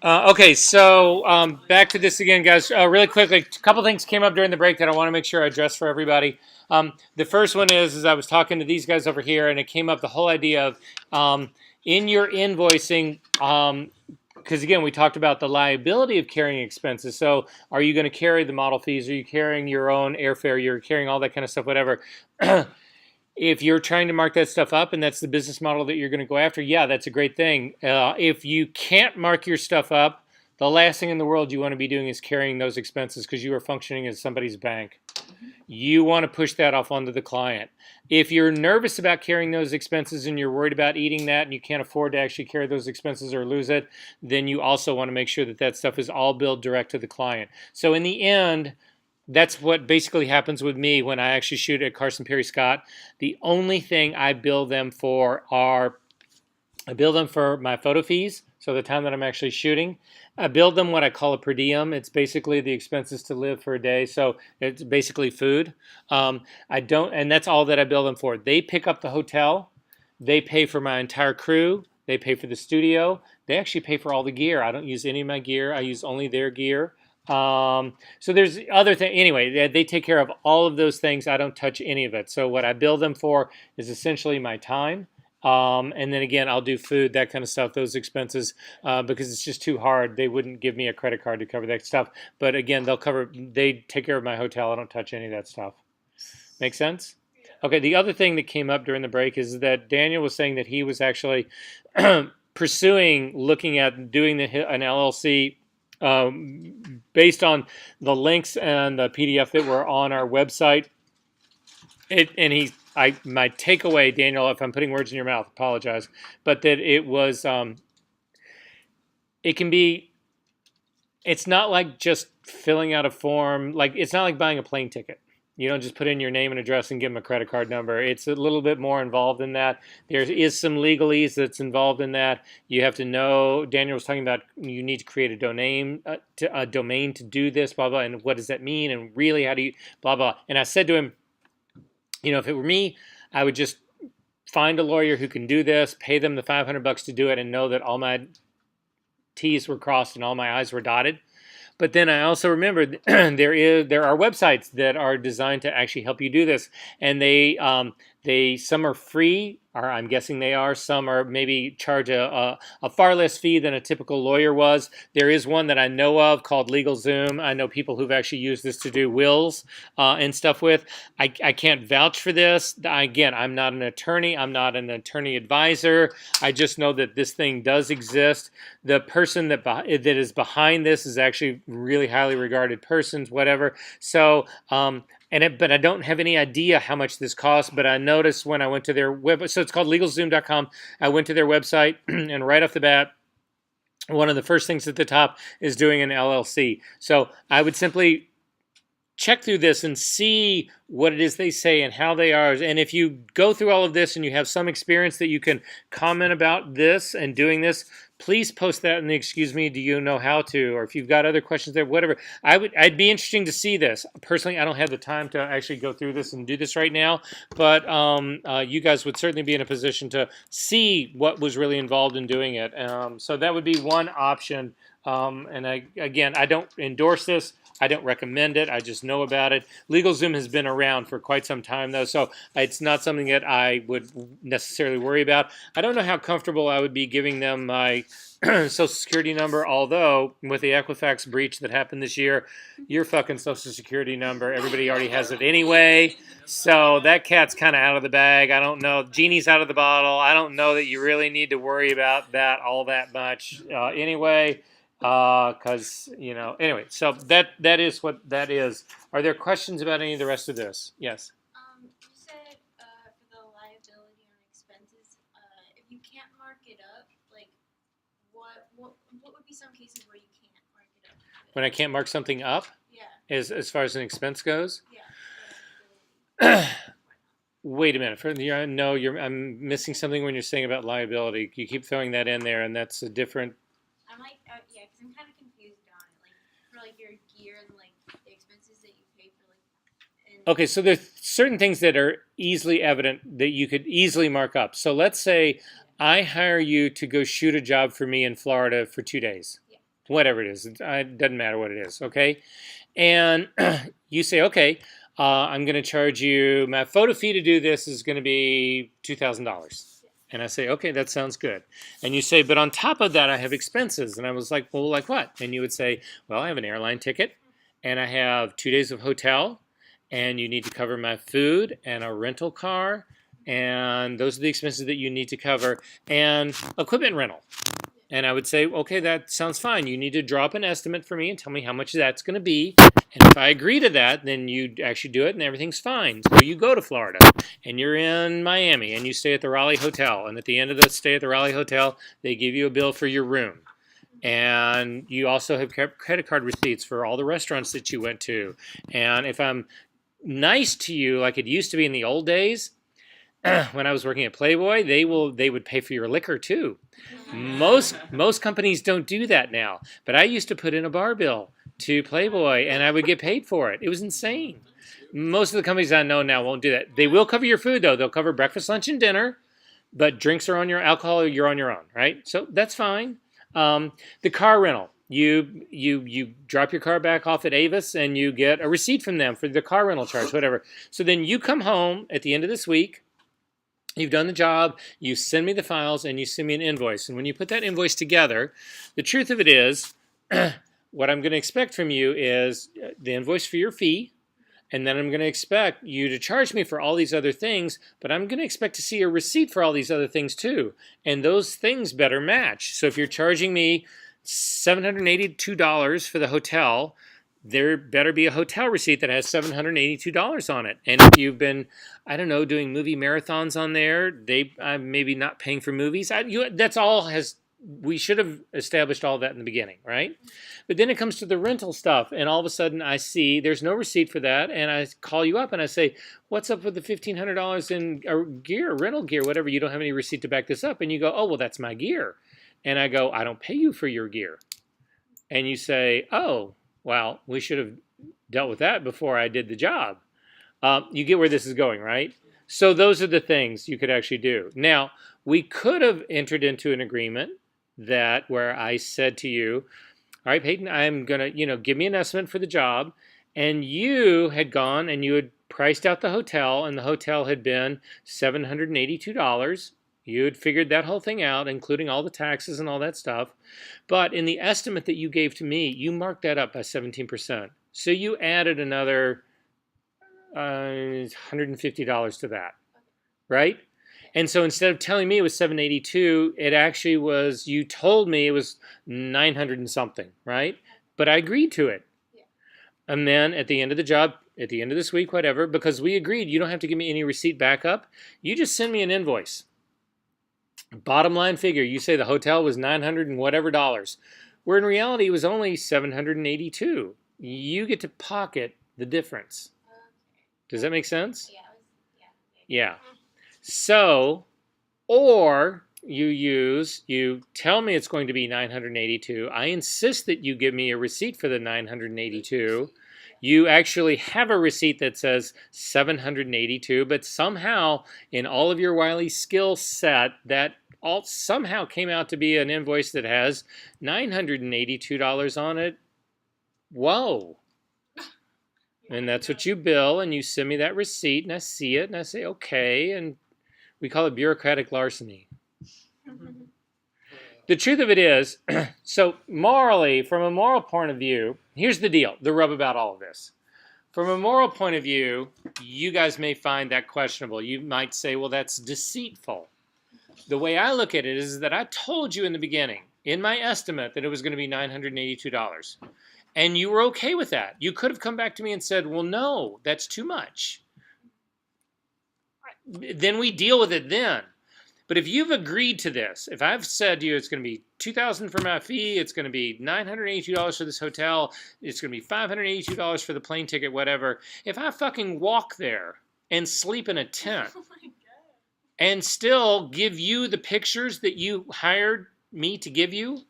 Okay, so back to this again, guys. Really quickly, a couple things came up during the break that I want to make sure I address for everybody. The first one is I was talking to these guys over here, and it came up the whole idea of in your invoicing, because again, we talked about the liability of carrying expenses. So, are you going to carry the model fees? Are you carrying your own airfare? You're carrying all that kind of stuff, whatever. If you're trying to mark that stuff up and that's the business model that you're going to go after, yeah, that's a great thing. If you can't mark your stuff up, the last thing in the world you want to be doing is carrying those expenses because you are functioning as somebody's bank. You want to push that off onto the client. If you're nervous about carrying those expenses and you're worried about eating that and you can't afford to actually carry those expenses or lose it, then you also want to make sure that that stuff is all billed direct to the client. So in the end, that's what basically happens with me when I actually shoot at Carson Perry Scott. The only thing I bill them for I bill them for my photo fees, so the time that I'm actually shooting. I bill them what I call a per diem. It's basically the expenses to live for a day, so it's basically food. I don't, and that's all that I bill them for. They pick up the hotel, they pay for my entire crew, they pay for the studio, they actually pay for all the gear. I don't use any of my gear. I use only their gear. So there's other thing. Anyway, they take care of all of those things. I don't touch any of it. So what I bill them for is essentially my time. And then again, I'll do food, that kind of stuff, those expenses, because it's just too hard. They wouldn't give me a credit card to cover that stuff. But again, they take care of my hotel. I don't touch any of that stuff. Make sense? Okay, the other thing that came up during the break is that Daniel was saying that he was actually looking at doing an LLC based on the links and the PDF that were on our website. My takeaway, Daniel, if I'm putting words in your mouth, apologize, but that it was, it can be, it's not like just filling out a form, like it's not like buying a plane ticket. You don't just put in your name and address and give them a credit card number. It's a little bit more involved than that. There is some legalese that's involved in that. You have to know. Daniel was talking about you need to create a domain to do this, blah blah. And what does that mean? And really, how do you blah blah? And I said to him, if it were me, I would just find a lawyer who can do this, pay them the $500 to do it, and know that all my T's were crossed and all my I's were dotted. But then I also remembered there are websites that are designed to actually help you do this, and they some are free, or I'm guessing they are. Some are maybe charge a far less fee than a typical lawyer was. There is one that I know of called LegalZoom. I know people who've actually used this to do wills and stuff with. I can't vouch for this. Again, I'm not an attorney. I'm not an attorney advisor. I just know that this thing does exist. The person that is behind this is actually really highly regarded persons, whatever. So, but I don't have any idea how much this costs, but I noticed when I went to their web, so it's called LegalZoom.com. I went to their website, and right off the bat, one of the first things at the top is doing an LLC. So I would simply check through this and see what it is they say and how they are. And if you go through all of this and you have some experience that you can comment about this and doing this, please post that in the excuse me, do you know how to? Or if you've got other questions there, whatever. I'd be interesting to see this. Personally, I don't have the time to actually go through this and do this right now, but you guys would certainly be in a position to see what was really involved in doing it. So that would be one option. Again, I don't endorse this. I don't recommend it. I just know about it. LegalZoom has been around for quite some time, though, so it's not something that I would necessarily worry about. I don't know how comfortable I would be giving them my Social Security number, although with the Equifax breach that happened this year, your fucking Social Security number, everybody already has it anyway, so that cat's kind of out of the bag. I don't know. Genie's out of the bottle. I don't know that you really need to worry about that all that much anyway. Because, anyway, so that is what that is. Are there questions about any of the rest of this? Yes. You said for the liability on expenses, if you can't mark it up, like what would be some cases where you can't mark it up? When I can't mark something up? Yeah. As far as an expense goes? Yeah. Wait a minute. I'm missing something when you're saying about liability. You keep throwing that in there, and that's a different. I'm like, yeah, because I'm kind of confused on it. Like, for like your gear and like the expenses that you pay for, like. Okay, so there's certain things that are easily evident that you could easily mark up. So let's say I hire you to go shoot a job for me in Florida for 2 days. Yeah. whatever it is. It doesn't matter what it is, okay? And you say, okay, I'm going to charge you, my photo fee to do this is going to be $2,000. And I say, okay, that sounds good. And you say, but on top of that, I have expenses. And I was like, well, like what? And you would say, well, I have an airline ticket, and I have 2 days of hotel, and you need to cover my food and a rental car, and those are the expenses that you need to cover, and equipment rental. And I would say, okay, that sounds fine. You need to drop an estimate for me and tell me how much that's going to be. And if I agree to that, then you actually do it and everything's fine. So you go to Florida and you're in Miami and you stay at the Raleigh Hotel. And at the end of the stay at the Raleigh Hotel, they give you a bill for your room. And you also have credit card receipts for all the restaurants that you went to. And if I'm nice to you like it used to be in the old days, when I was working at Playboy, they would pay for your liquor too. Most companies don't do that now, but I used to put in a bar bill to Playboy and I would get paid for it. It was insane. Most of the companies I know now won't do that. They will cover your food though. They'll cover breakfast, lunch, and dinner, but drinks are on your alcohol. You're on your own, right? So that's fine. The car rental. You drop your car back off at Avis and you get a receipt from them for the car rental charge, whatever. So then you come home at the end of this week. You've done the job, you send me the files, and you send me an invoice. And when you put that invoice together, the truth of it is, what I'm going to expect from you is the invoice for your fee, and then I'm going to expect you to charge me for all these other things, but I'm going to expect to see a receipt for all these other things too. And those things better match. So if you're charging me $782 for the hotel, there better be a hotel receipt that has $782 on it. And if you've been, I don't know, doing movie marathons on there, I'm maybe not paying for movies. That's all we should have established all that in the beginning, right? But then it comes to the rental stuff, and all of a sudden I see there's no receipt for that, and I call you up and I say, what's up with the $1,500 in gear, rental gear, whatever, you don't have any receipt to back this up. And you go, oh, well, that's my gear. And I go, I don't pay you for your gear. And you say, oh, well, we should have dealt with that before I did the job. You get where this is going, right? So those are the things you could actually do. Now, we could have entered into an agreement where I said to you, all right, Peyton, I'm going to, give me an estimate for the job. And you had gone and you had priced out the hotel, and the hotel had been $782. You had figured that whole thing out, including all the taxes and all that stuff. But in the estimate that you gave to me, you marked that up by 17%. So you added another $150 to that, right? And so instead of telling me it was 782, it actually was, you told me it was 900 and something, right? But I agreed to it. Yeah. And then at the end of the job, at the end of this week, whatever, because we agreed, you don't have to give me any receipt backup. You just send me an invoice. Bottom line figure, you say the hotel was 900 and whatever dollars, where in reality it was only 782. You get to pocket the difference. Okay. Does that make sense? Yeah. Yeah. So, or you tell me it's going to be 982. I insist that you give me a receipt for the 982. You actually have a receipt that says 782, but somehow in all of your wily skill set, that all somehow came out to be an invoice that has $982 on it. Whoa. And that's what you bill, and you send me that receipt, and I see it, and I say, okay, and we call it bureaucratic larceny. The truth of it is, so morally, from a moral point of view, here's the deal, the rub about all of this. From a moral point of view, you guys may find that questionable. You might say, well, that's deceitful. The way I look at it is that I told you in the beginning, in my estimate, that it was going to be $982. And you were okay with that. You could have come back to me and said, well, no, that's too much. Then we deal with it then. But if you've agreed to this, if I've said to you it's going to be $2,000 for my fee, it's going to be $982 for this hotel, it's going to be $582 for the plane ticket, whatever. If I fucking walk there and sleep in a tent and still give you the pictures that you hired me to give you,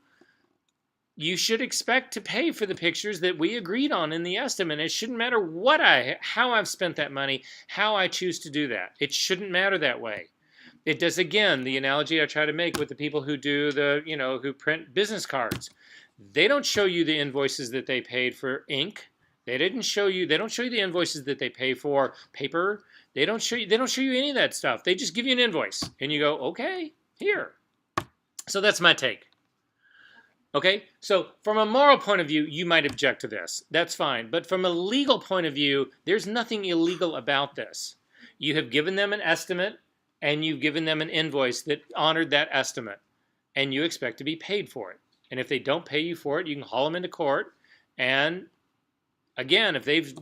you should expect to pay for the pictures that we agreed on in the estimate. It shouldn't matter how I've spent that money, how I choose to do that. It shouldn't matter that way. It does, again, the analogy I try to make with the people who do who print business cards. They don't show you the invoices that they paid for ink. They don't show you the invoices that they pay for paper. They don't show you any of that stuff. They just give you an invoice and you go, "Okay, here." So that's my take. Okay? So from a moral point of view, you might object to this. That's fine. But from a legal point of view, there's nothing illegal about this. You have given them an estimate and you've given them an invoice that honored that estimate, and you expect to be paid for it. And if they don't pay you for it, you can haul them into court. And again, if they've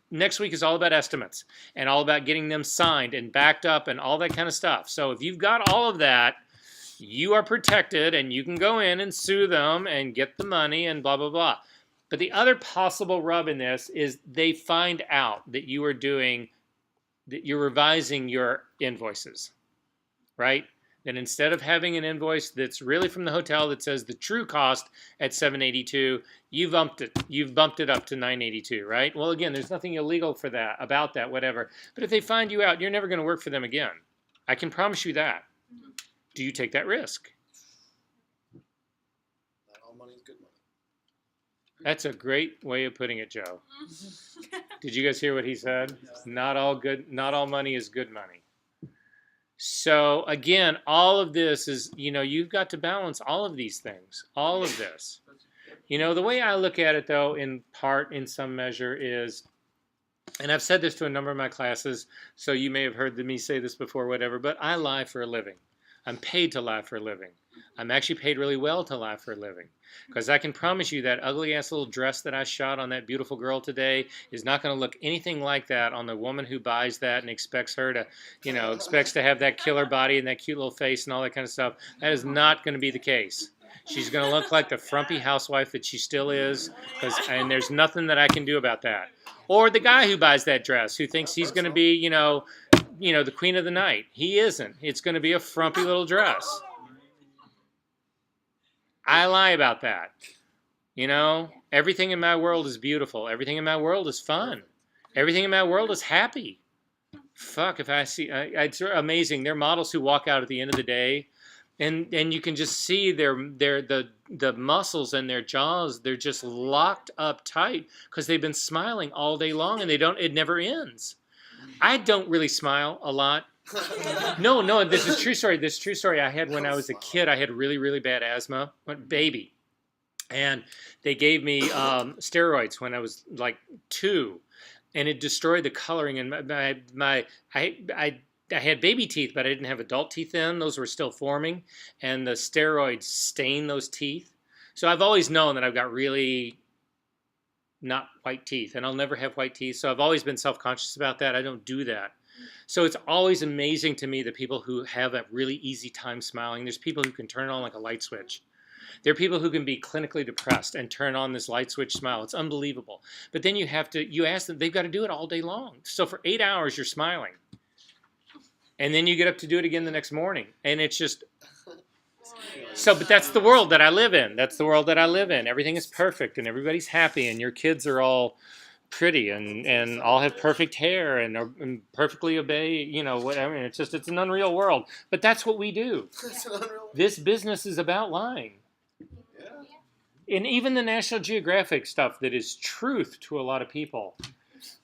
next week is all about estimates and all about getting them signed and backed up and all that kind of stuff. So if you've got all of that, you are protected and you can go in and sue them and get the money and blah, blah, blah. But the other possible rub in this is they find out that you're revising your invoices, right? Then instead of having an invoice that's really from the hotel that says the true cost at $782, you've bumped it up to $982, right? Well, again, there's nothing illegal about that, whatever. But if they find you out, you're never going to work for them again. I can promise you that. Do you take that risk? Not all money is good money. That's a great way of putting it, Joe. Did you guys hear what he said? Not all money is good money. So again, all of this is, you've got to balance all of these things, all of this. The way I look at it, though, in some measure is, and I've said this to a number of my classes, so you may have heard me say this before, whatever, but I lie for a living. I'm paid to lie for a living. I'm actually paid really well to lie for a living. Because I can promise you that ugly-ass little dress that I shot on that beautiful girl today is not going to look anything like that on the woman who buys that and expects her to, expects to have that killer body and that cute little face and all that kind of stuff. That is not going to be the case. She's going to look like the frumpy housewife that she still is, and there's nothing that I can do about that. Or the guy who buys that dress who thinks he's going to be, the queen of the night. He isn't. It's going to be a frumpy little dress. I lie about that. Everything in my world is beautiful. Everything in my world is fun. Everything in my world is happy. Fuck, if I see, it's amazing. There are models who walk out at the end of the day, and you can just see the muscles in their jaws. They're just locked up tight because they've been smiling all day long, and it never ends. I don't really smile a lot. No, this is true story. This true story I had when I was a kid. I had really, really bad asthma, baby. And they gave me steroids when I was like 2. And it destroyed the coloring. And I had baby teeth, but I didn't have adult teeth then. Those were still forming. And the steroids stained those teeth. So I've always known that I've got really not white teeth. And I'll never have white teeth. So I've always been self-conscious about that. I don't do that. So it's always amazing to me the people who have a really easy time smiling. There's people who can turn it on like a light switch. There are people who can be clinically depressed and turn on this light switch smile. It's unbelievable. But then you ask them, they've got to do it all day long. So for 8 hours, you're smiling. And then you get up to do it again the next morning. And it's just, but that's the world that I live in. That's the world that I live in. Everything is perfect and everybody's happy and your kids are all pretty and all have perfect hair and perfectly obey, whatever. It's an unreal world. But that's what we do. This business is about lying. Yeah. And even the National Geographic stuff that is truth to a lot of people,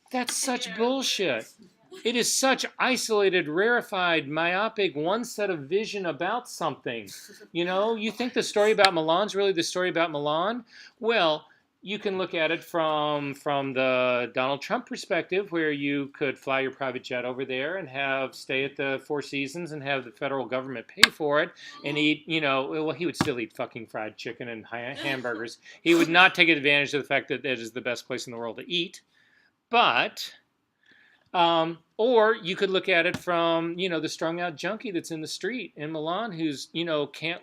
that's such bullshit. It is such isolated, rarefied, myopic, one set of vision about something. You think the story about Milan's really the story about Milan? Well, you can look at it from the Donald Trump perspective, where you could fly your private jet over there and stay at the Four Seasons and have the federal government pay for it and eat, well, he would still eat fucking fried chicken and hamburgers. He would not take advantage of the fact that it is the best place in the world to eat. But, or you could look at it from, the strung out junkie that's in the street in Milan who's, can't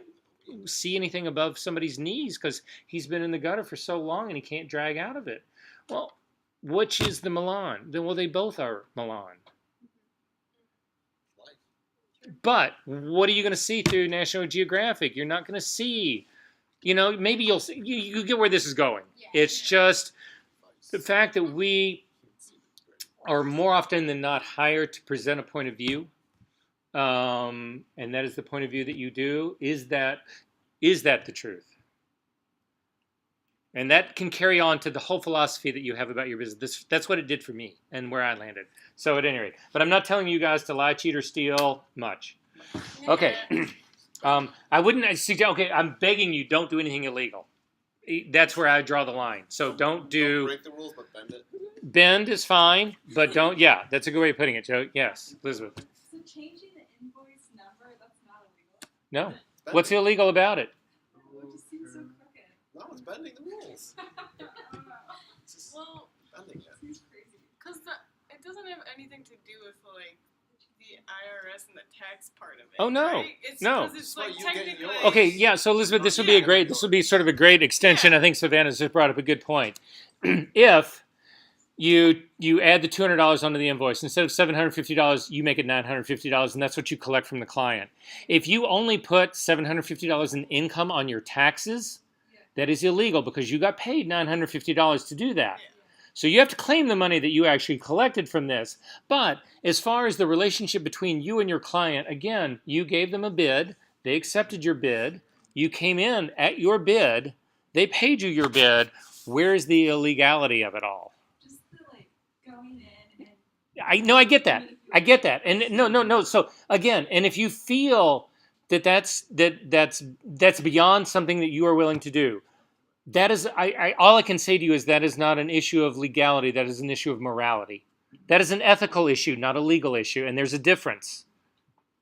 see anything above somebody's knees because he's been in the gutter for so long and he can't drag out of it. Well, which is the Milan? Well, they both are Milan. But what are you going to see through National Geographic? You're not going to see, maybe you'll see, you get where this is going. Yeah. It's just the fact that we are more often than not hired to present a point of view. And that is the point of view that you do. Is that the truth? And that can carry on to the whole philosophy that you have about your business. That's what it did for me and where I landed. So at any rate, but I'm not telling you guys to lie, cheat, or steal much. Okay. I wouldn't suggest, okay, I'm begging you, don't do anything illegal. That's where I draw the line. So don't break the rules, but bend it. Bend is fine, but don't, yeah, that's a good way of putting it. So, yes, Elizabeth. So changing the invoice number, that's not illegal? No. Bend What's it. illegal about it? It just seems so crooked. No, it's bending the rules. It's just Well, bending it. Seems crazy. because it doesn't have anything to do with like the IRS and the tax part of it. Oh, no. Right? It's No. because it's That's why like you get technically. yours. Okay, yeah, so Elizabeth, this would be sort of a great extension. I think Savannah's just brought up a good point. If you add the $200 onto the invoice, instead of $750, you make it $950, and that's what you collect from the client. If you only put $750 in income on your taxes, that is illegal because you got paid $950 to do that. Yeah. So you have to claim the money that you actually collected from this. But as far as the relationship between you and your client, again, you gave them a bid. They accepted your bid. You came in at your bid. They paid you your bid. Where's the illegality of it all? Just the like going in and I get that. I get that. And no. So again, and if you feel that that's beyond something that you are willing to do, that is, all I can say to you is that is not an issue of legality. That is an issue of morality. That is an ethical issue, not a legal issue. And there's a difference.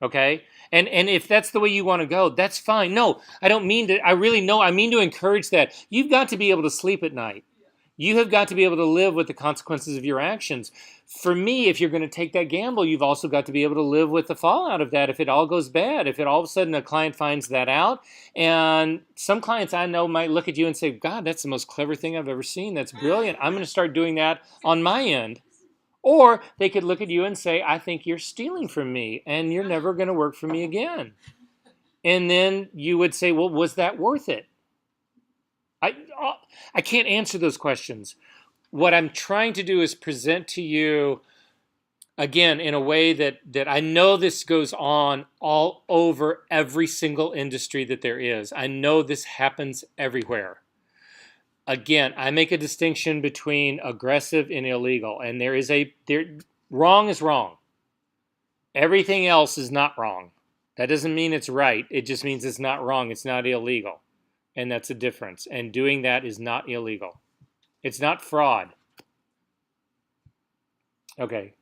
Okay? And if that's the way you want to go, that's fine. No, I don't mean to, I mean to encourage that. You've got to be able to sleep at night. You have got to be able to live with the consequences of your actions. For me, if you're going to take that gamble, you've also got to be able to live with the fallout of that if it all goes bad. If it all of a sudden a client finds that out, and some clients I know might look at you and say, God, that's the most clever thing I've ever seen. That's brilliant. I'm going to start doing that on my end. Or they could look at you and say, I think you're stealing from me and you're never going to work for me again. And then you would say, well, was that worth it? I can't answer those questions. What I'm trying to do is present to you, again, in a way that I know this goes on all over every single industry that there is. I know this happens everywhere. Again, I make a distinction between aggressive and illegal, and wrong is wrong. Everything else is not wrong. That doesn't mean it's right. It just means it's not wrong. It's not illegal. And that's a difference. And doing that is not illegal. It's not fraud. Okay.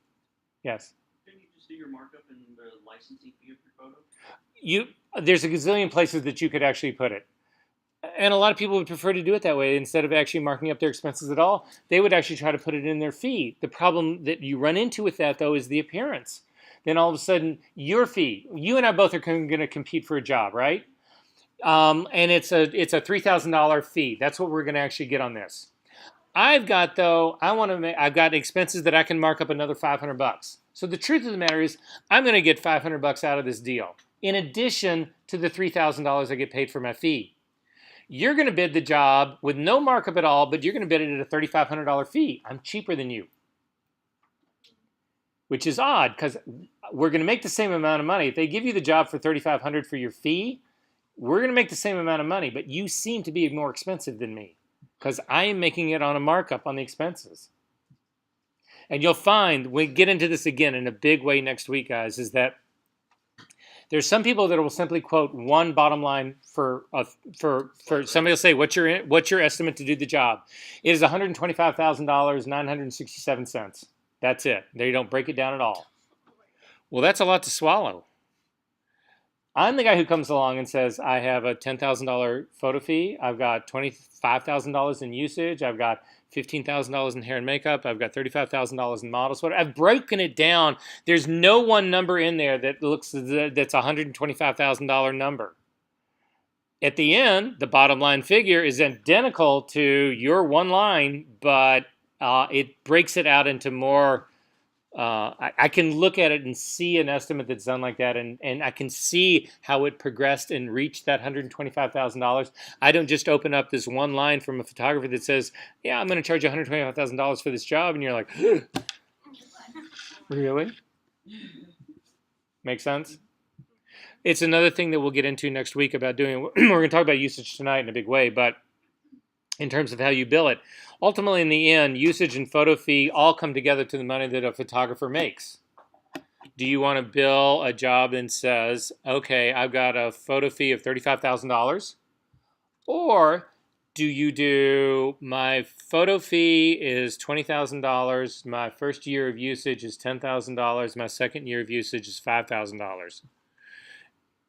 Yes. Didn't you just do your markup in the licensing fee of your photo? There's a gazillion places that you could actually put it. And a lot of people would prefer to do it that way. Instead of actually marking up their expenses at all, they would actually try to put it in their fee. The problem that you run into with that, though, is the appearance. Then all of a sudden, your fee, you and I both are going to compete for a job, right? And it's a $3,000 fee. That's what we're going to actually get on this. I've got expenses that I can mark up another $500. So the truth of the matter is, I'm going to get $500 out of this deal, in addition to the $3,000 I get paid for my fee. You're going to bid the job with no markup at all, but you're going to bid it at a $3,500 fee. I'm cheaper than you, which is odd because we're going to make the same amount of money. If they give you the job for $3,500 for your fee, we're going to make the same amount of money, but you seem to be more expensive than me because I am making it on a markup on the expenses. And you'll find, we get into this again in a big way next week, guys, is that there's some people that will simply quote one bottom line for somebody will say, what's your estimate to do the job? It is $125,000, 967 cents. That's it. They don't break it down at all. Well, that's a lot to swallow. I'm the guy who comes along and says, I have a $10,000 photo fee. I've got $25,000 in usage. I've got $15,000 in hair and makeup. I've got $35,000 in models. I've broken it down. There's no one number in there that's a $125,000 number. At the end, the bottom line figure is identical to your one line, but it breaks it out into more. I can look at it and see an estimate that's done like that, and I can see how it progressed and reached that $125,000. I don't just open up this one line from a photographer that says, yeah, I'm going to charge you $125,000 for this job, and you're like, really? Make sense? It's another thing that we'll get into next week about doing. We're going to talk about usage tonight in a big way, but in terms of how you bill it. Ultimately, in the end, usage and photo fee all come together to the money that a photographer makes. Do you want to bill a job that says, okay, I've got a photo fee of $35,000? Or do you do, my photo fee is $20,000, my first year of usage is $10,000, my second year of usage is $5,000?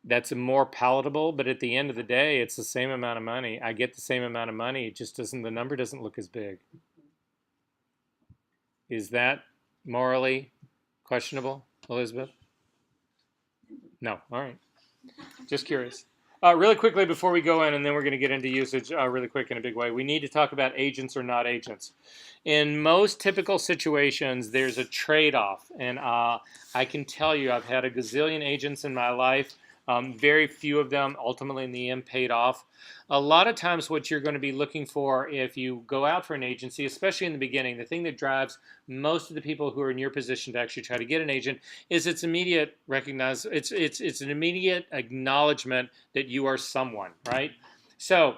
That's more palatable, but at the end of the day, it's the same amount of money. I get the same amount of money. It just doesn't, the number doesn't look as big. Is that morally questionable, Elizabeth? No. All right. Just curious. Really quickly before we go in, and then we're going to get into usage really quick in a big way, we need to talk about agents or not agents. In most typical situations, there's a trade-off. And I can tell you, I've had a gazillion agents in my life. Very few of them ultimately in the end paid off. A lot of times what you're going to be looking for if you go out for an agency, especially in the beginning, the thing that drives most of the people who are in your position to actually try to get an agent is it's immediate it's an immediate acknowledgement that you are someone, right? So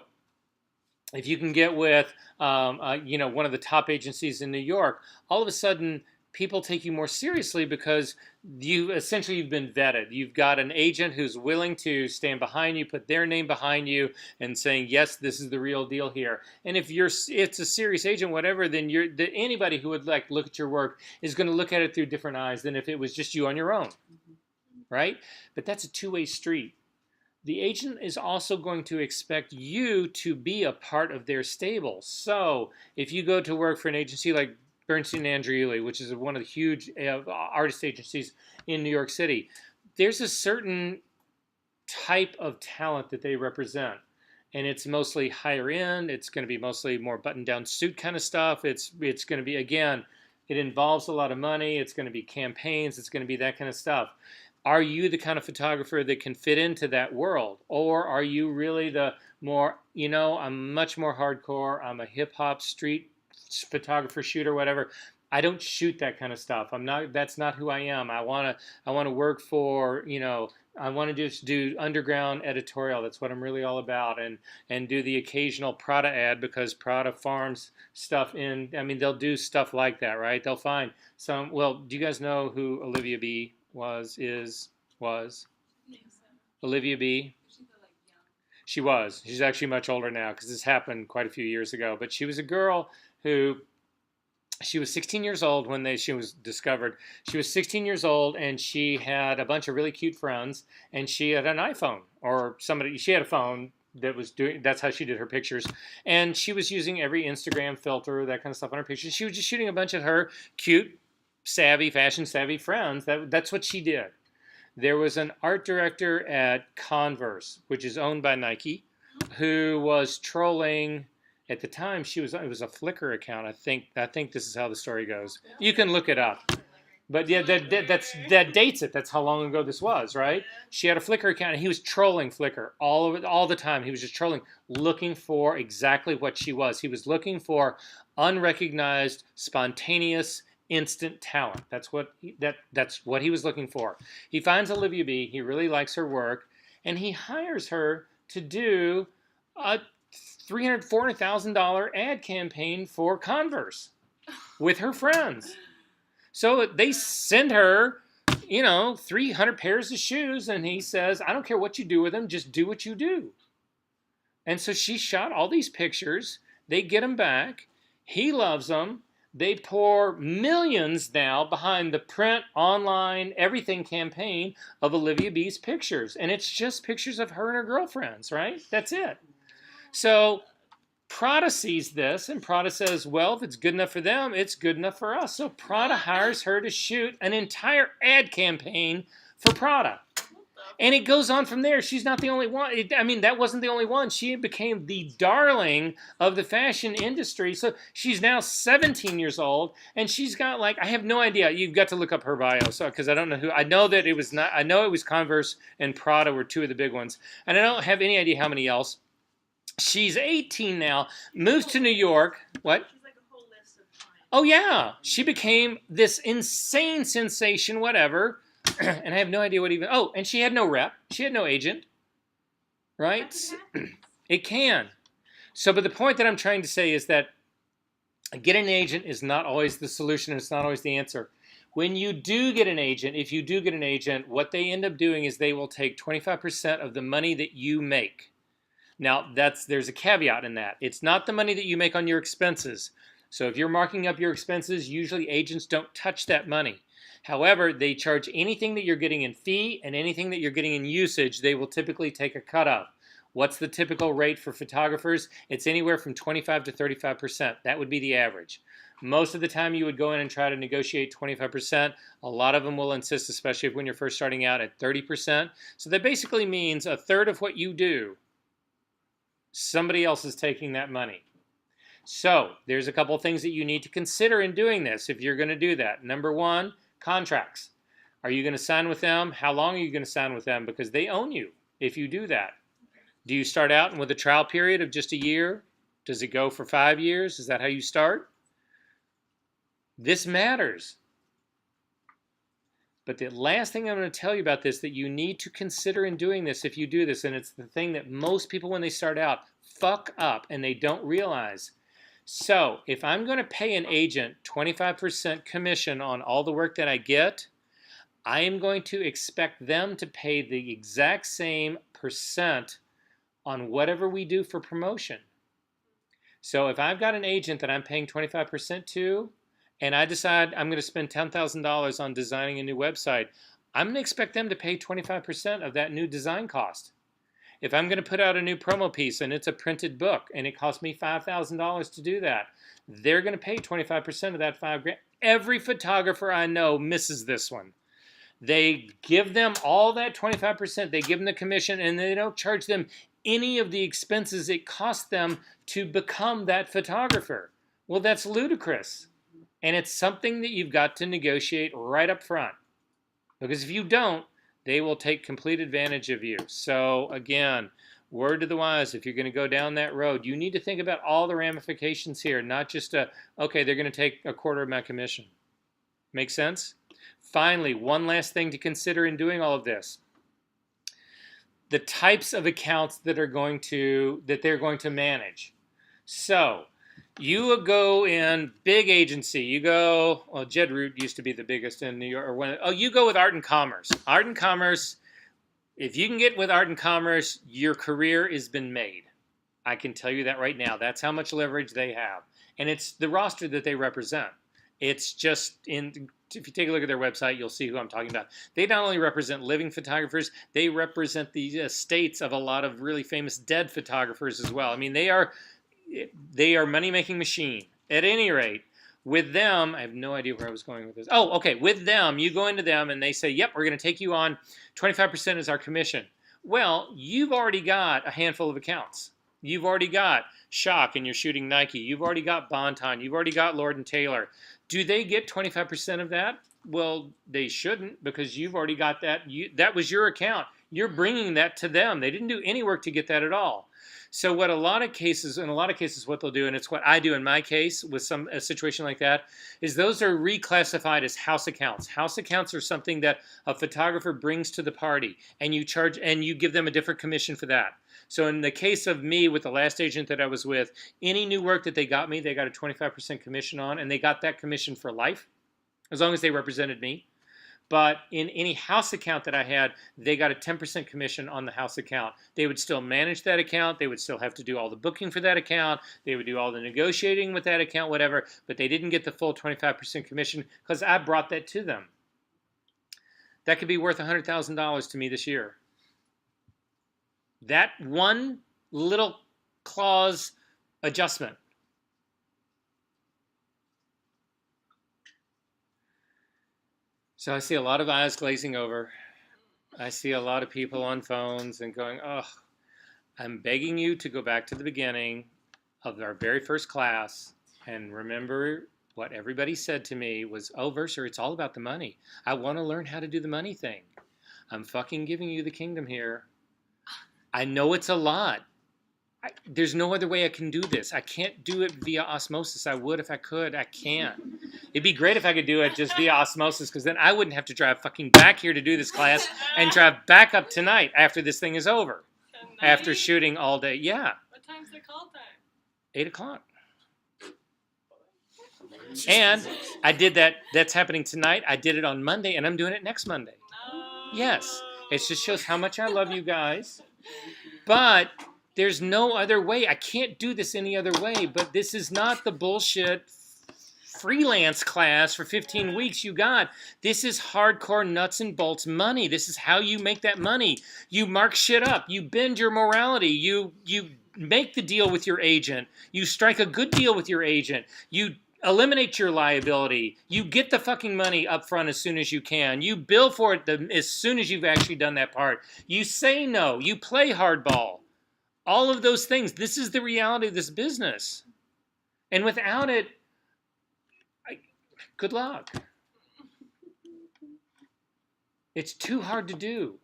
if you can get with one of the top agencies in New York, all of a sudden people take you more seriously because you've been vetted. You've got an agent who's willing to stand behind you, put their name behind you, and saying, yes, this is the real deal here. And if it's a serious agent, whatever, then anybody who would look at your work is going to look at it through different eyes than if it was just you on your own, right? But that's a two-way street. The agent is also going to expect you to be a part of their stable. So if you go to work for an agency like Bernstein and Andreoli, which is one of the huge artist agencies in New York City, there's a certain type of talent that they represent. And it's mostly higher end. It's going to be mostly more button-down suit kind of stuff. It's going to be, again, it involves a lot of money. It's going to be campaigns. It's going to be that kind of stuff. Are you the kind of photographer that can fit into that world? Or are you really the more, I'm much more hardcore. I'm a hip-hop street photographer, shooter, whatever. I don't shoot that kind of stuff. That's not who I am. I want to work for, I want to just do underground editorial. That's what I'm really all about. And do the occasional Prada ad because Prada farms stuff in, they'll do stuff like that, right? They'll find some, do you guys know who Olivia B was? Olivia B? She was. She's actually much older now because this happened quite a few years ago. But she was a girl she was 16 years old when she was discovered. She was 16 years old and she had a bunch of really cute friends and she had an iPhone she had a phone that's how she did her pictures. And she was using every Instagram filter, that kind of stuff on her pictures. She was just shooting a bunch of her cute, fashion savvy friends. That's what she did. There was an art director at Converse, which is owned by Nike, who was trolling. At the time, it was a Flickr account. I think this is how the story goes. You can look it up. But yeah, that dates it. That's how long ago this was, right? She had a Flickr account, and he was trolling Flickr all the time. He was just trolling, looking for exactly what she was. He was looking for unrecognized, spontaneous, instant talent. That's what he was looking for. He finds Olivia B. He really likes her work, and he hires her to do a $400,000 ad campaign for Converse with her friends. So they send her, 300 pairs of shoes, and he says, I don't care what you do with them, just do what you do. And so she shot all these pictures. They get them back. He loves them. They pour millions now behind the print, online, everything campaign of Olivia B's pictures. And it's just pictures of her and her girlfriends, right? That's it. So Prada sees this, and Prada says, well, if it's good enough for them, it's good enough for us. So Prada hires her to shoot an entire ad campaign for Prada. And it goes on from there. She's not the only one. That wasn't the only one. She became the darling of the fashion industry. So she's now 17 years old, and she's got I have no idea. You've got to look up her bio, because I don't know who. I know that it was not. I know it was Converse and Prada were two of the big ones, and I don't have any idea how many else. She's 18 now, moves to New York. What? She's like a whole list of clients. Oh, yeah. She became this insane sensation, whatever. And I have no idea what even... Oh, and she had no rep. She had no agent. Right? It can. So, but the point that I'm trying to say is that getting an agent is not always the solution. It's not always the answer. When you do get an agent, if you do get an agent, what they end up doing is they will take 25% of the money that you make. Now, there's a caveat in that. It's not the money that you make on your expenses. So if you're marking up your expenses, usually agents don't touch that money. However, they charge anything that you're getting in fee and anything that you're getting in usage, they will typically take a cut of. What's the typical rate for photographers? It's anywhere from 25 to 35%. That would be the average. Most of the time you would go in and try to negotiate 25%. A lot of them will insist, especially when you're first starting out, at 30%. So that basically means a third of what you do, somebody else is taking that money. So there's a couple of things that you need to consider in doing this if you're going to do that. Number one, contracts. Are you going to sign with them? How long are you going to sign with them? Because they own you if you do that. Do you start out with a trial period of just a year? Does it go for 5 years? Is that how you start? This matters. But the last thing I'm going to tell you about this that you need to consider in doing this if you do this, and it's the thing that most people when they start out fuck up and they don't realize. So if I'm going to pay an agent 25% commission on all the work that I get, I am going to expect them to pay the exact same percent on whatever we do for promotion. So if I've got an agent that I'm paying 25% to, and I decide I'm going to spend $10,000 on designing a new website, I'm going to expect them to pay 25% of that new design cost. If I'm going to put out a new promo piece and it's a printed book and it costs me $5,000 to do that, they're going to pay 25% of that $5,000. Every photographer I know misses this one. They give them all that 25%, they give them the commission, and they don't charge them any of the expenses it costs them to become that photographer. Well, that's ludicrous. And it's something that you've got to negotiate right up front. Because if you don't, they will take complete advantage of you. So again, word to the wise, if you're going to go down that road, you need to think about all the ramifications here, not just okay, they're going to take a quarter of my commission. Make sense? Finally, one last thing to consider in doing all of this. The types of accounts that they're going to manage. So you go in big agency. You go, well, Jed Root used to be the biggest in New York. You go with Art and Commerce. Art and Commerce, if you can get with Art and Commerce, your career has been made. I can tell you that right now. That's how much leverage they have. And it's the roster that they represent. It's just if you take a look at their website, you'll see who I'm talking about. They not only represent living photographers, they represent the estates of a lot of really famous dead photographers as well. I mean, they are money-making machine. At any rate, with them, I have no idea where I was going with this. Oh, okay. With them, you go into them and they say, yep, we're going to take you on. 25% is our commission. Well, you've already got a handful of accounts. You've already got Shock and you're shooting Nike. You've already got Bonton. You've already got Lord & Taylor. Do they get 25% of that? Well, they shouldn't because you've already got that. That was your account. You're bringing that to them. They didn't do any work to get that at all. So what in a lot of cases, what they'll do, and it's what I do in my case with a situation like that, is those are reclassified as house accounts. House accounts are something that a photographer brings to the party, and you charge, and you give them a different commission for that. So in the case of me with the last agent that I was with, any new work that they got me, they got a 25% commission on, and they got that commission for life, as long as they represented me. But in any house account that I had, they got a 10% commission on the house account. They would still manage that account. They would still have to do all the booking for that account. They would do all the negotiating with that account, whatever. But they didn't get the full 25% commission because I brought that to them. That could be worth $100,000 to me this year. That one little clause adjustment. So I see a lot of eyes glazing over. I see a lot of people on phones and going, oh, I'm begging you to go back to the beginning of our very first class and remember what everybody said to me was, oh, Verser, it's all about the money. I want to learn how to do the money thing. I'm fucking giving you the kingdom here. I know it's a lot. There's no other way I can do this. I can't do it via osmosis. I would if I could. I can't. It'd be great if I could do it just via osmosis because then I wouldn't have to drive fucking back here to do this class and drive back up tonight after this thing is over. Tonight? After shooting all day. Yeah. What time's the call time? 8 o'clock. And I did that. That's happening tonight. I did it on Monday, and I'm doing it next Monday. Yes. It just shows how much I love you guys. But there's no other way. I can't do this any other way. But this is not the bullshit freelance class for 15 weeks you got. This is hardcore nuts and bolts money. This is how you make that money. You mark shit up. You bend your morality. You make the deal with your agent. You strike a good deal with your agent. You eliminate your liability. You get the fucking money up front as soon as you can. You bill for it as soon as you've actually done that part. You say no. You play hardball. All of those things. This is the reality of this business. And without it, good luck. It's too hard to do.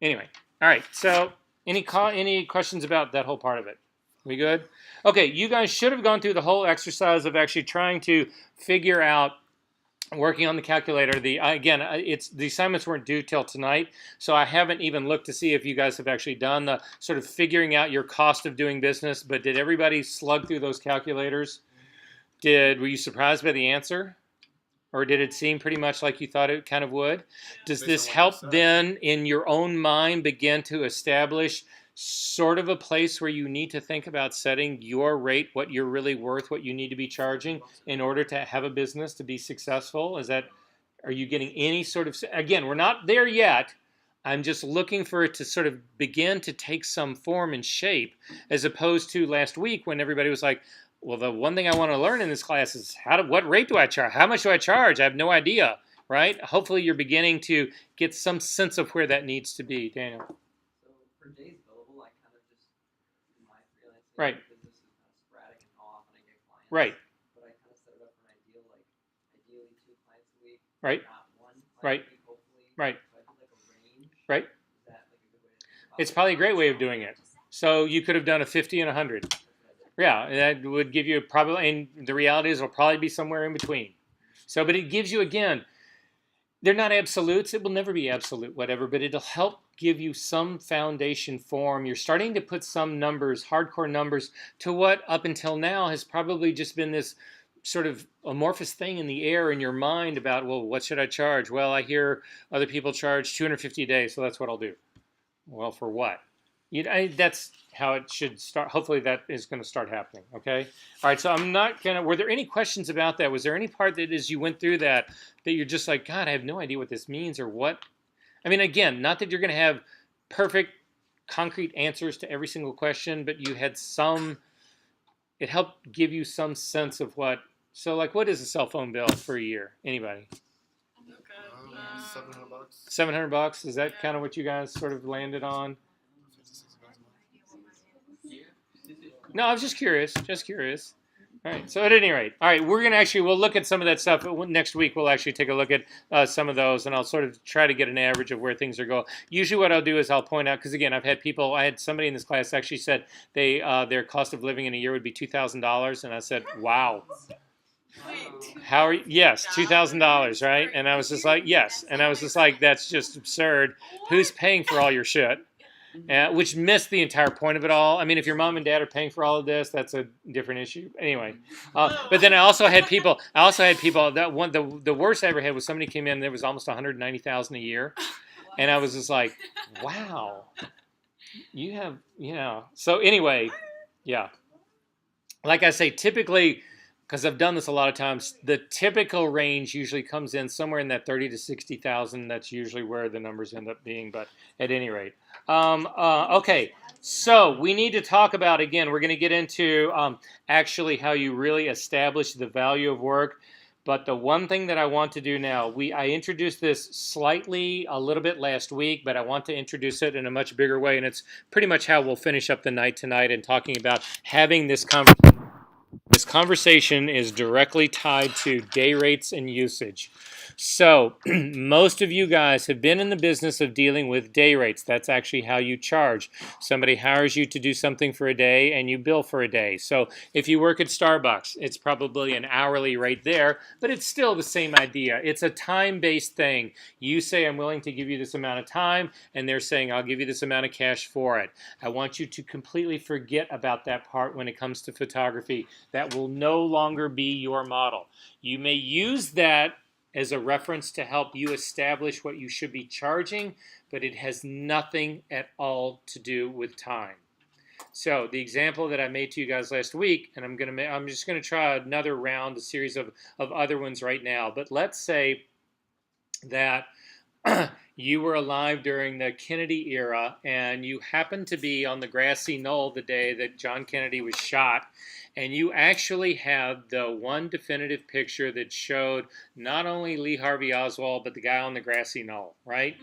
Anyway, all right. So any questions about that whole part of it? We good? Okay, you guys should have gone through the whole exercise of actually trying to figure out working on the calculator. The assignments weren't due till tonight, so I haven't even looked to see if you guys have actually done the sort of figuring out your cost of doing business. But did everybody slug through those calculators? Were you surprised by the answer? Or did it seem pretty much like you thought it kind of would? Does this help then in your own mind begin to establish sort of a place where you need to think about setting your rate, what you're really worth, what you need to be charging in order to have a business to be successful? Are you getting any sort of, again, we're not there yet. I'm just looking for it to sort of begin to take some form and shape, as opposed to last week when everybody was like, well, the one thing I want to learn in this class is what rate do I charge? How much do I charge? I have no idea, right? Hopefully you're beginning to get some sense of where that needs to be. Daniel. So for days billable, I kind of just do my freelancing. Right. Business is kind of sporadic and how often I get clients. Right. But I kind of set it up for an ideally 2 clients a week. Right. Not 1 client Right. a week, hopefully. Right. So I do like a range. Right. Is that like a good way to think about It's probably a great way of doing it. So you could have done a 50 and 100. Yeah, that would give you and the reality is it'll probably be somewhere in between. So, but it gives you, again, they're not absolutes. It will never be absolute, whatever, but it'll help give you some foundation form. You're starting to put some numbers, hardcore numbers, to what up until now has probably just been this sort of amorphous thing in the air in your mind about, well, what should I charge? Well, I hear other people charge $250 a day, so that's what I'll do. Well, for what? That's how it should start. Hopefully that is going to start happening, okay? All right, so I'm not going to, were there any questions about that? Was there any part that as you went through that you're just like, God, I have no idea what this means or what? I mean, again, not that you're going to have perfect, concrete answers to every single question, but you had it helped give you some sense of what, so like what is a cell phone bill for a year? Anybody? $700. $700? Is that kind of what you guys sort of landed on? No, I was just curious. All right, so at any rate, all right, we'll look at some of that stuff. Next week, we'll actually take a look at some of those, and I'll sort of try to get an average of where things are going. Usually what I'll do is I'll point out, because again, I had somebody in this class actually said their cost of living in a year would be $2,000, and I said, wow. How are you? Yes, $2,000, right? And I was just like, yes. And I was just like, that's just absurd. Who's paying for all your shit? Which missed the entire point of it all. I mean, if your mom and dad are paying for all of this, that's a different issue. Anyway, but then I also had people that one, the worst I ever had was somebody came in that was almost $190,000 a year. And I was just like, wow, you have, So anyway, yeah. Like I say, typically, because I've done this a lot of times, the typical range usually comes in somewhere in that 30 to 60,000. That's usually where the numbers end up being. But at any rate, okay. So we need to talk about, again, we're going to get into actually how you really establish the value of work. But the one thing that I want to do now, I introduced this a little bit last week, but I want to introduce it in a much bigger way. And it's pretty much how we'll finish up the night tonight and talking about having this conversation. This conversation is directly tied to day rates and usage. So most of you guys have been in the business of dealing with day rates. That's actually how you charge. Somebody hires you to do something for a day and you bill for a day. So if you work at Starbucks, it's probably an hourly rate there, but it's still the same idea. It's a time-based thing. You say, I'm willing to give you this amount of time, and they're saying, I'll give you this amount of cash for it. I want you to completely forget about that part when it comes to photography. That will no longer be your model. You may use that as a reference to help you establish what you should be charging, but it has nothing at all to do with time. So the example that I made to you guys last week, and I'm just gonna try another round, a series of other ones right now. But let's say that you were alive during the Kennedy era and you happened to be on the grassy knoll the day that John Kennedy was shot, and you actually have the one definitive picture that showed not only Lee Harvey Oswald, but the guy on the grassy knoll, right?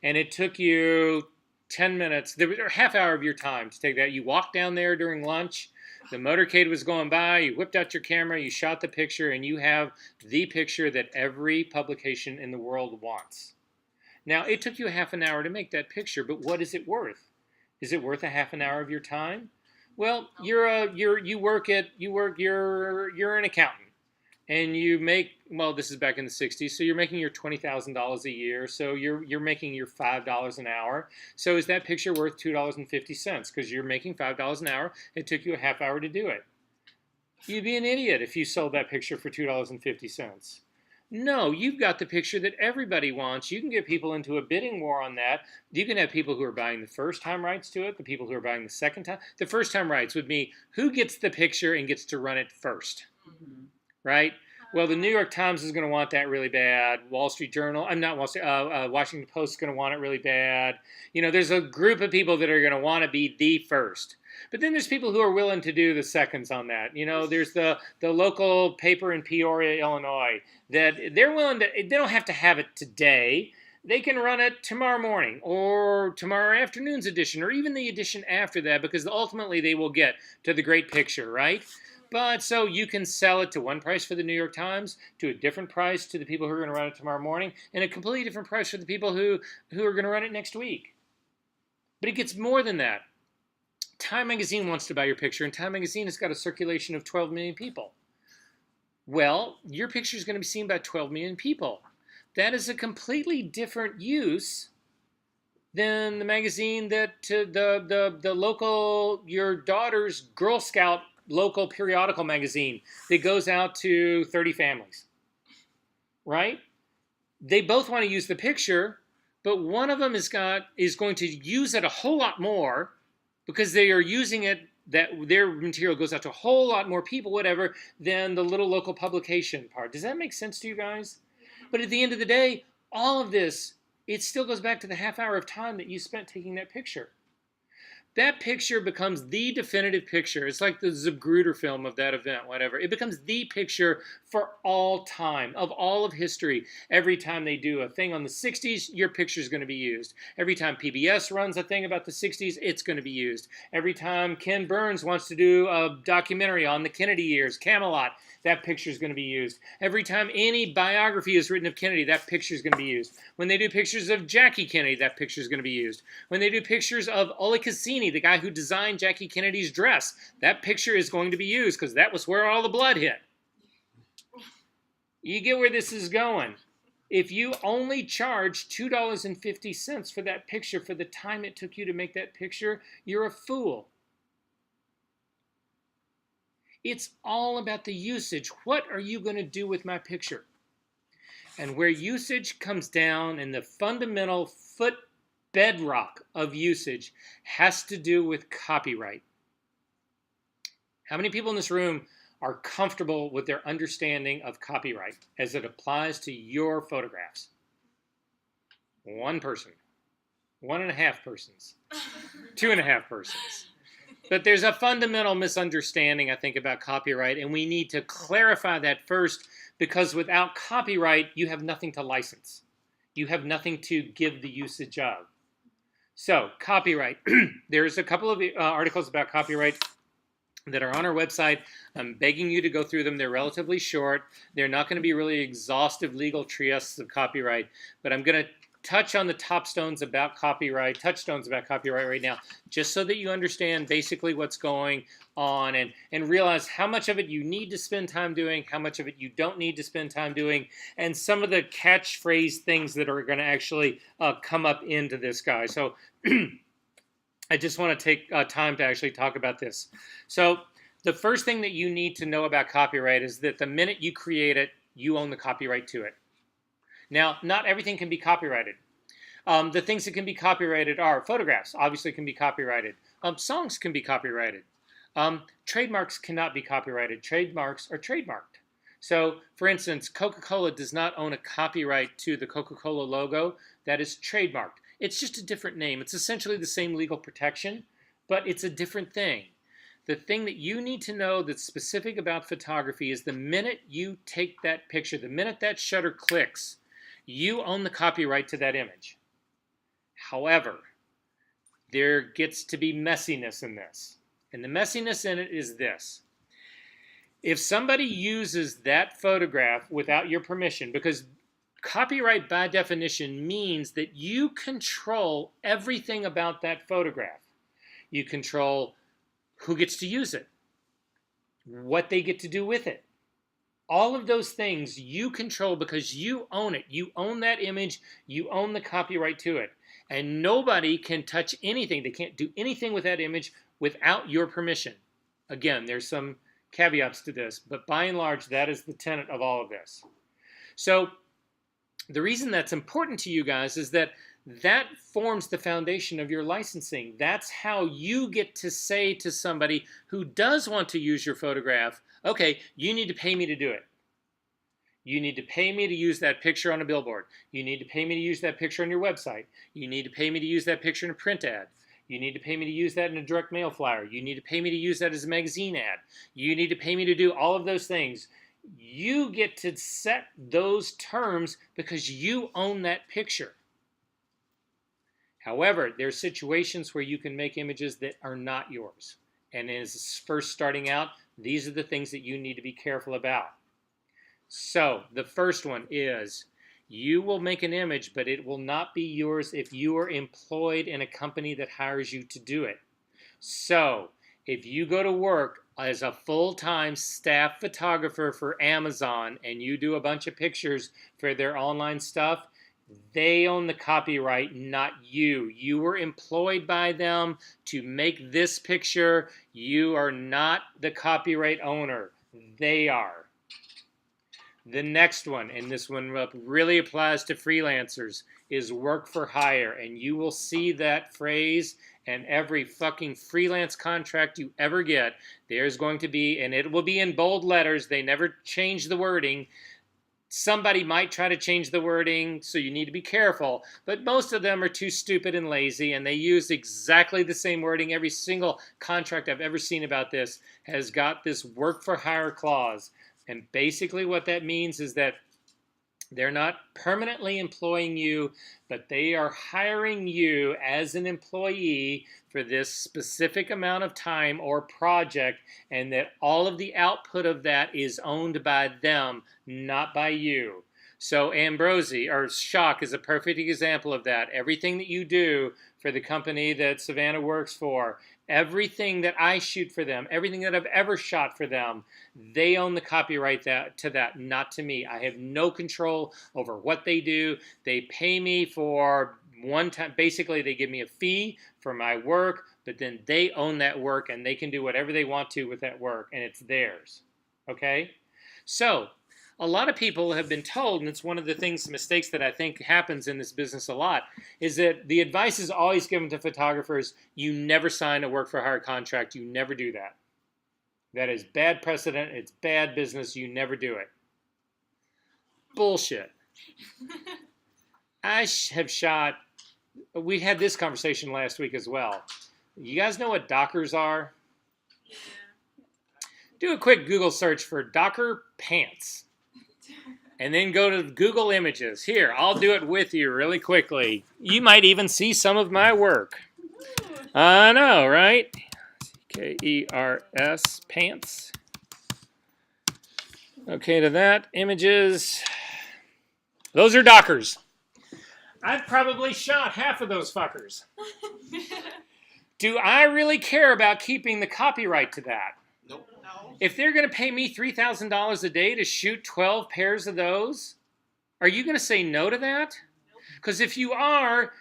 And it took you 10 minutes, there was a half hour of your time to take that. You walked down there during lunch, the motorcade was going by, you whipped out your camera, you shot the picture, and you have the picture that every publication in the world wants. Now, it took you half an hour to make that picture, but what is it worth? Is it worth a half an hour of your time? Well, you're an accountant, and you make, well, this is back in the 60s, so you're making your $20,000 a year, so you're making your $5 an hour. So is that picture worth $2.50? Because you're making $5 an hour, it took you a half hour to do it. You'd be an idiot if you sold that picture for $2.50. No, you've got the picture that everybody wants. You can get people into a bidding war on that. You can have people who are buying the first time rights to it, the people who are buying the second time. The first time rights would be who gets the picture and gets to run it first, right? Well, the New York Times is going to want that really bad. Wall Street Journal, I'm not Wall Street, Washington Post is going to want it really bad. You know, there's a group of people that are going to want to be the first. But then there's people who are willing to do the seconds on that. You know, there's the local paper in Peoria, Illinois, that they're willing to, they don't have to have it today. They can run it tomorrow morning or tomorrow afternoon's edition or even the edition after that, because ultimately they will get to the great picture, right? But so you can sell it to one price for the New York Times, to a different price to the people who are going to run it tomorrow morning, and a completely different price for the people who are going to run it next week. But it gets more than that. Time Magazine wants to buy your picture, and Time Magazine has got a circulation of 12 million people. Well, your picture is going to be seen by 12 million people. That is a completely different use than the magazine that the local, your daughter's Girl Scout local periodical magazine that goes out to 30 families, right? They both want to use the picture, but one of them is going to use it a whole lot more because they are using it, that their material goes out to a whole lot more people, whatever, than the little local publication part. Does that make sense to you guys? But at the end of the day, all of this, it still goes back to the half hour of time that you spent taking that picture. That picture becomes the definitive picture. It's like the Zapruder film of that event, whatever. It becomes the picture for all time, of all of history. Every time they do a thing on the 60s, your picture is going to be used. Every time PBS runs a thing about the 60s, it's going to be used. Every time Ken Burns wants to do a documentary on the Kennedy years, Camelot, that picture is going to be used. Every time any biography is written of Kennedy, that picture is going to be used. When they do pictures of Jackie Kennedy, that picture is going to be used. When they do pictures of Ole Cassini, the guy who designed Jackie Kennedy's dress, that picture is going to be used because that was where all the blood hit. You get where this is going. If you only charge $2.50 for that picture for the time it took you to make that picture, you're a fool. It's all about the usage. What are you going to do with my picture? And where usage comes down, and the fundamental bedrock of usage has to do with copyright. How many people in this room are comfortable with their understanding of copyright as it applies to your photographs? One person. 1.5 persons. 2.5 persons. But there's a fundamental misunderstanding, I think, about copyright, and we need to clarify that first, because without copyright, you have nothing to license. You have nothing to give the usage of. So, copyright. There's a couple of articles about copyright that are on our website. I'm begging you to go through them. They're relatively short. They're not going to be really exhaustive legal treatises of copyright, but I'm going to touch on the touchstones about copyright right now, just so that you understand basically what's going on and realize how much of it you need to spend time doing, how much of it you don't need to spend time doing, and some of the catchphrase things that are going to actually come up into this guy. So I just want to take time to actually talk about this. So the first thing that you need to know about copyright is that the minute you create it, you own the copyright to it. Now, not everything can be copyrighted. The things that can be copyrighted are photographs, obviously can be copyrighted. Songs can be copyrighted. Trademarks cannot be copyrighted. Trademarks are trademarked. So, for instance, Coca-Cola does not own a copyright to the Coca-Cola logo. That is trademarked. It's just a different name. It's essentially the same legal protection, but it's a different thing. The thing that you need to know that's specific about photography is the minute you take that picture, the minute that shutter clicks, you own the copyright to that image. However, there gets to be messiness in this. And the messiness in it is this. If somebody uses that photograph without your permission, because copyright by definition means that you control everything about that photograph. You control who gets to use it, what they get to do with it. All of those things you control because you own it. You own that image. You own the copyright to it. And nobody can touch anything. They can't do anything with that image without your permission. Again, there's some caveats to this, but by and large, that is the tenet of all of this. So the reason that's important to you guys is that that forms the foundation of your licensing. That's how you get to say to somebody who does want to use your photograph, okay, you need to pay me to do it. You need to pay me to use that picture on a billboard. You need to pay me to use that picture on your website. You need to pay me to use that picture in a print ad. You need to pay me to use that in a direct mail flyer. You need to pay me to use that as a magazine ad. You need to pay me to do all of those things. You get to set those terms because you own that picture. However, there are situations where you can make images that are not yours. And as first starting out, these are the things that you need to be careful about. So the first one is you will make an image, but it will not be yours if you are employed in a company that hires you to do it. So if you go to work as a full-time staff photographer for Amazon and you do a bunch of pictures for their online stuff, they own the copyright, not you. You were employed by them to make this picture. You are not the copyright owner. They are. The next one, and this one really applies to freelancers, is work for hire. And you will see that phrase in every fucking freelance contract you ever get. There's going to be, and it will be in bold letters. They never change the wording. Somebody might try to change the wording, so you need to be careful. But most of them are too stupid and lazy, and they use exactly the same wording. Every single contract I've ever seen about this has got this work for hire clause. And basically what that means is that they're not permanently employing you, but they are hiring you as an employee for this specific amount of time or project, and that all of the output of that is owned by them, not by you. So Ambrosi, or Shock, is a perfect example of that. Everything that you do for the company that Savannah works for, everything that I shoot for them, everything that I've ever shot for them, they own the copyright to that, not to me. I have no control over what they do. They pay me for one time. Basically, they give me a fee for my work, but then they own that work and they can do whatever they want to with that work, and it's theirs. Okay? So a lot of people have been told, and it's one of the things, mistakes that I think happens in this business a lot, is that the advice is always given to photographers, you never sign a work for hire contract. You never do that. That is bad precedent. It's bad business. You never do it. Bullshit. I have shot, we had this conversation last week as well. You guys know what Dockers are? Yeah. Do a quick Google search for Docker pants. And then go to Google Images. Here, I'll do it with you really quickly. You might even see some of my work. I know, right? K-E-R-S, pants. Okay, to that, images. Those are Dockers. I've probably shot half of those fuckers. Do I really care about keeping the copyright to that? Nope. No. If they're going to pay me $3,000 a day to shoot 12 pairs of those, are you going to say no to that? Because if you are,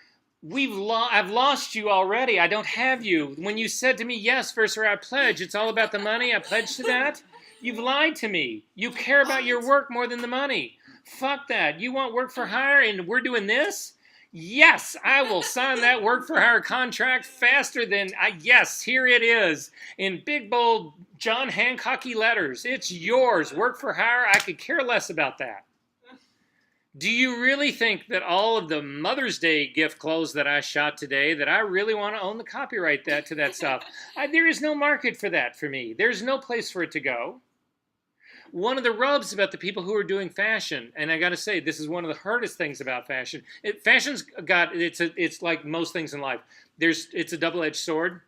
I've lost you already. I don't have you. When you said to me, yes, Verser, I pledge, it's all about the money, I pledge to that, you've lied to me. You care about your work more than the money. Fuck that. You want work for hire and we're doing this? Yes, I will sign that work for hire contract faster than, yes, here it is. In big, bold, John Hancocky letters. It's yours. Work for hire. I could care less about that. Do you really think that all of the Mother's Day gift clothes that I shot today, that I really want to own the copyright to that stuff? There is no market for that for me. There's no place for it to go. One of the rubs about the people who are doing fashion, and I got to say, this is one of the hardest things about fashion. It's like most things in life. It's a double-edged sword.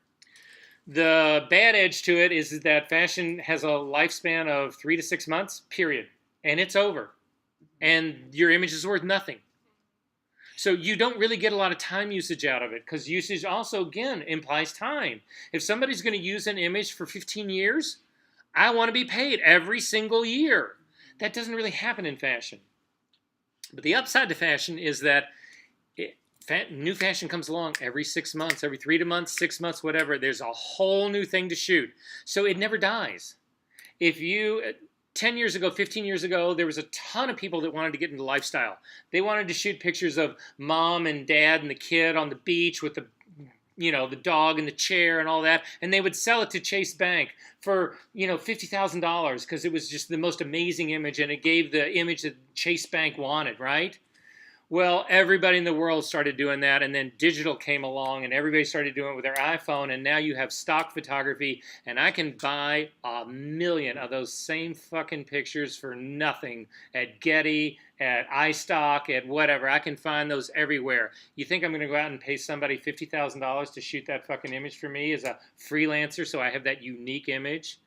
The bad edge to it is that fashion has a lifespan of 3 to 6 months, period. And it's over. And your image is worth nothing. So you don't really get a lot of time usage out of it, because usage also, again, implies time. If somebody's going to use an image for 15 years, I want to be paid every single year. That doesn't really happen in fashion. But the upside to fashion is that new fashion comes along every 6 months, every 3 months, 6 months, whatever. There's a whole new thing to shoot. So it never dies. If you, 10 years ago, 15 years ago, there was a ton of people that wanted to get into lifestyle. They wanted to shoot pictures of mom and dad and the kid on the beach with the dog in the chair and all that, and they would sell it to Chase Bank for, $50,000 because it was just the most amazing image, and it gave the image that Chase Bank wanted, right? Well, everybody in the world started doing that, and then digital came along, and everybody started doing it with their iPhone, and now you have stock photography, and I can buy 1,000,000 of those same fucking pictures for nothing at Getty, at iStock, at whatever. I can find those everywhere. You think I'm going to go out and pay somebody $50,000 to shoot that fucking image for me as a freelancer so I have that unique image?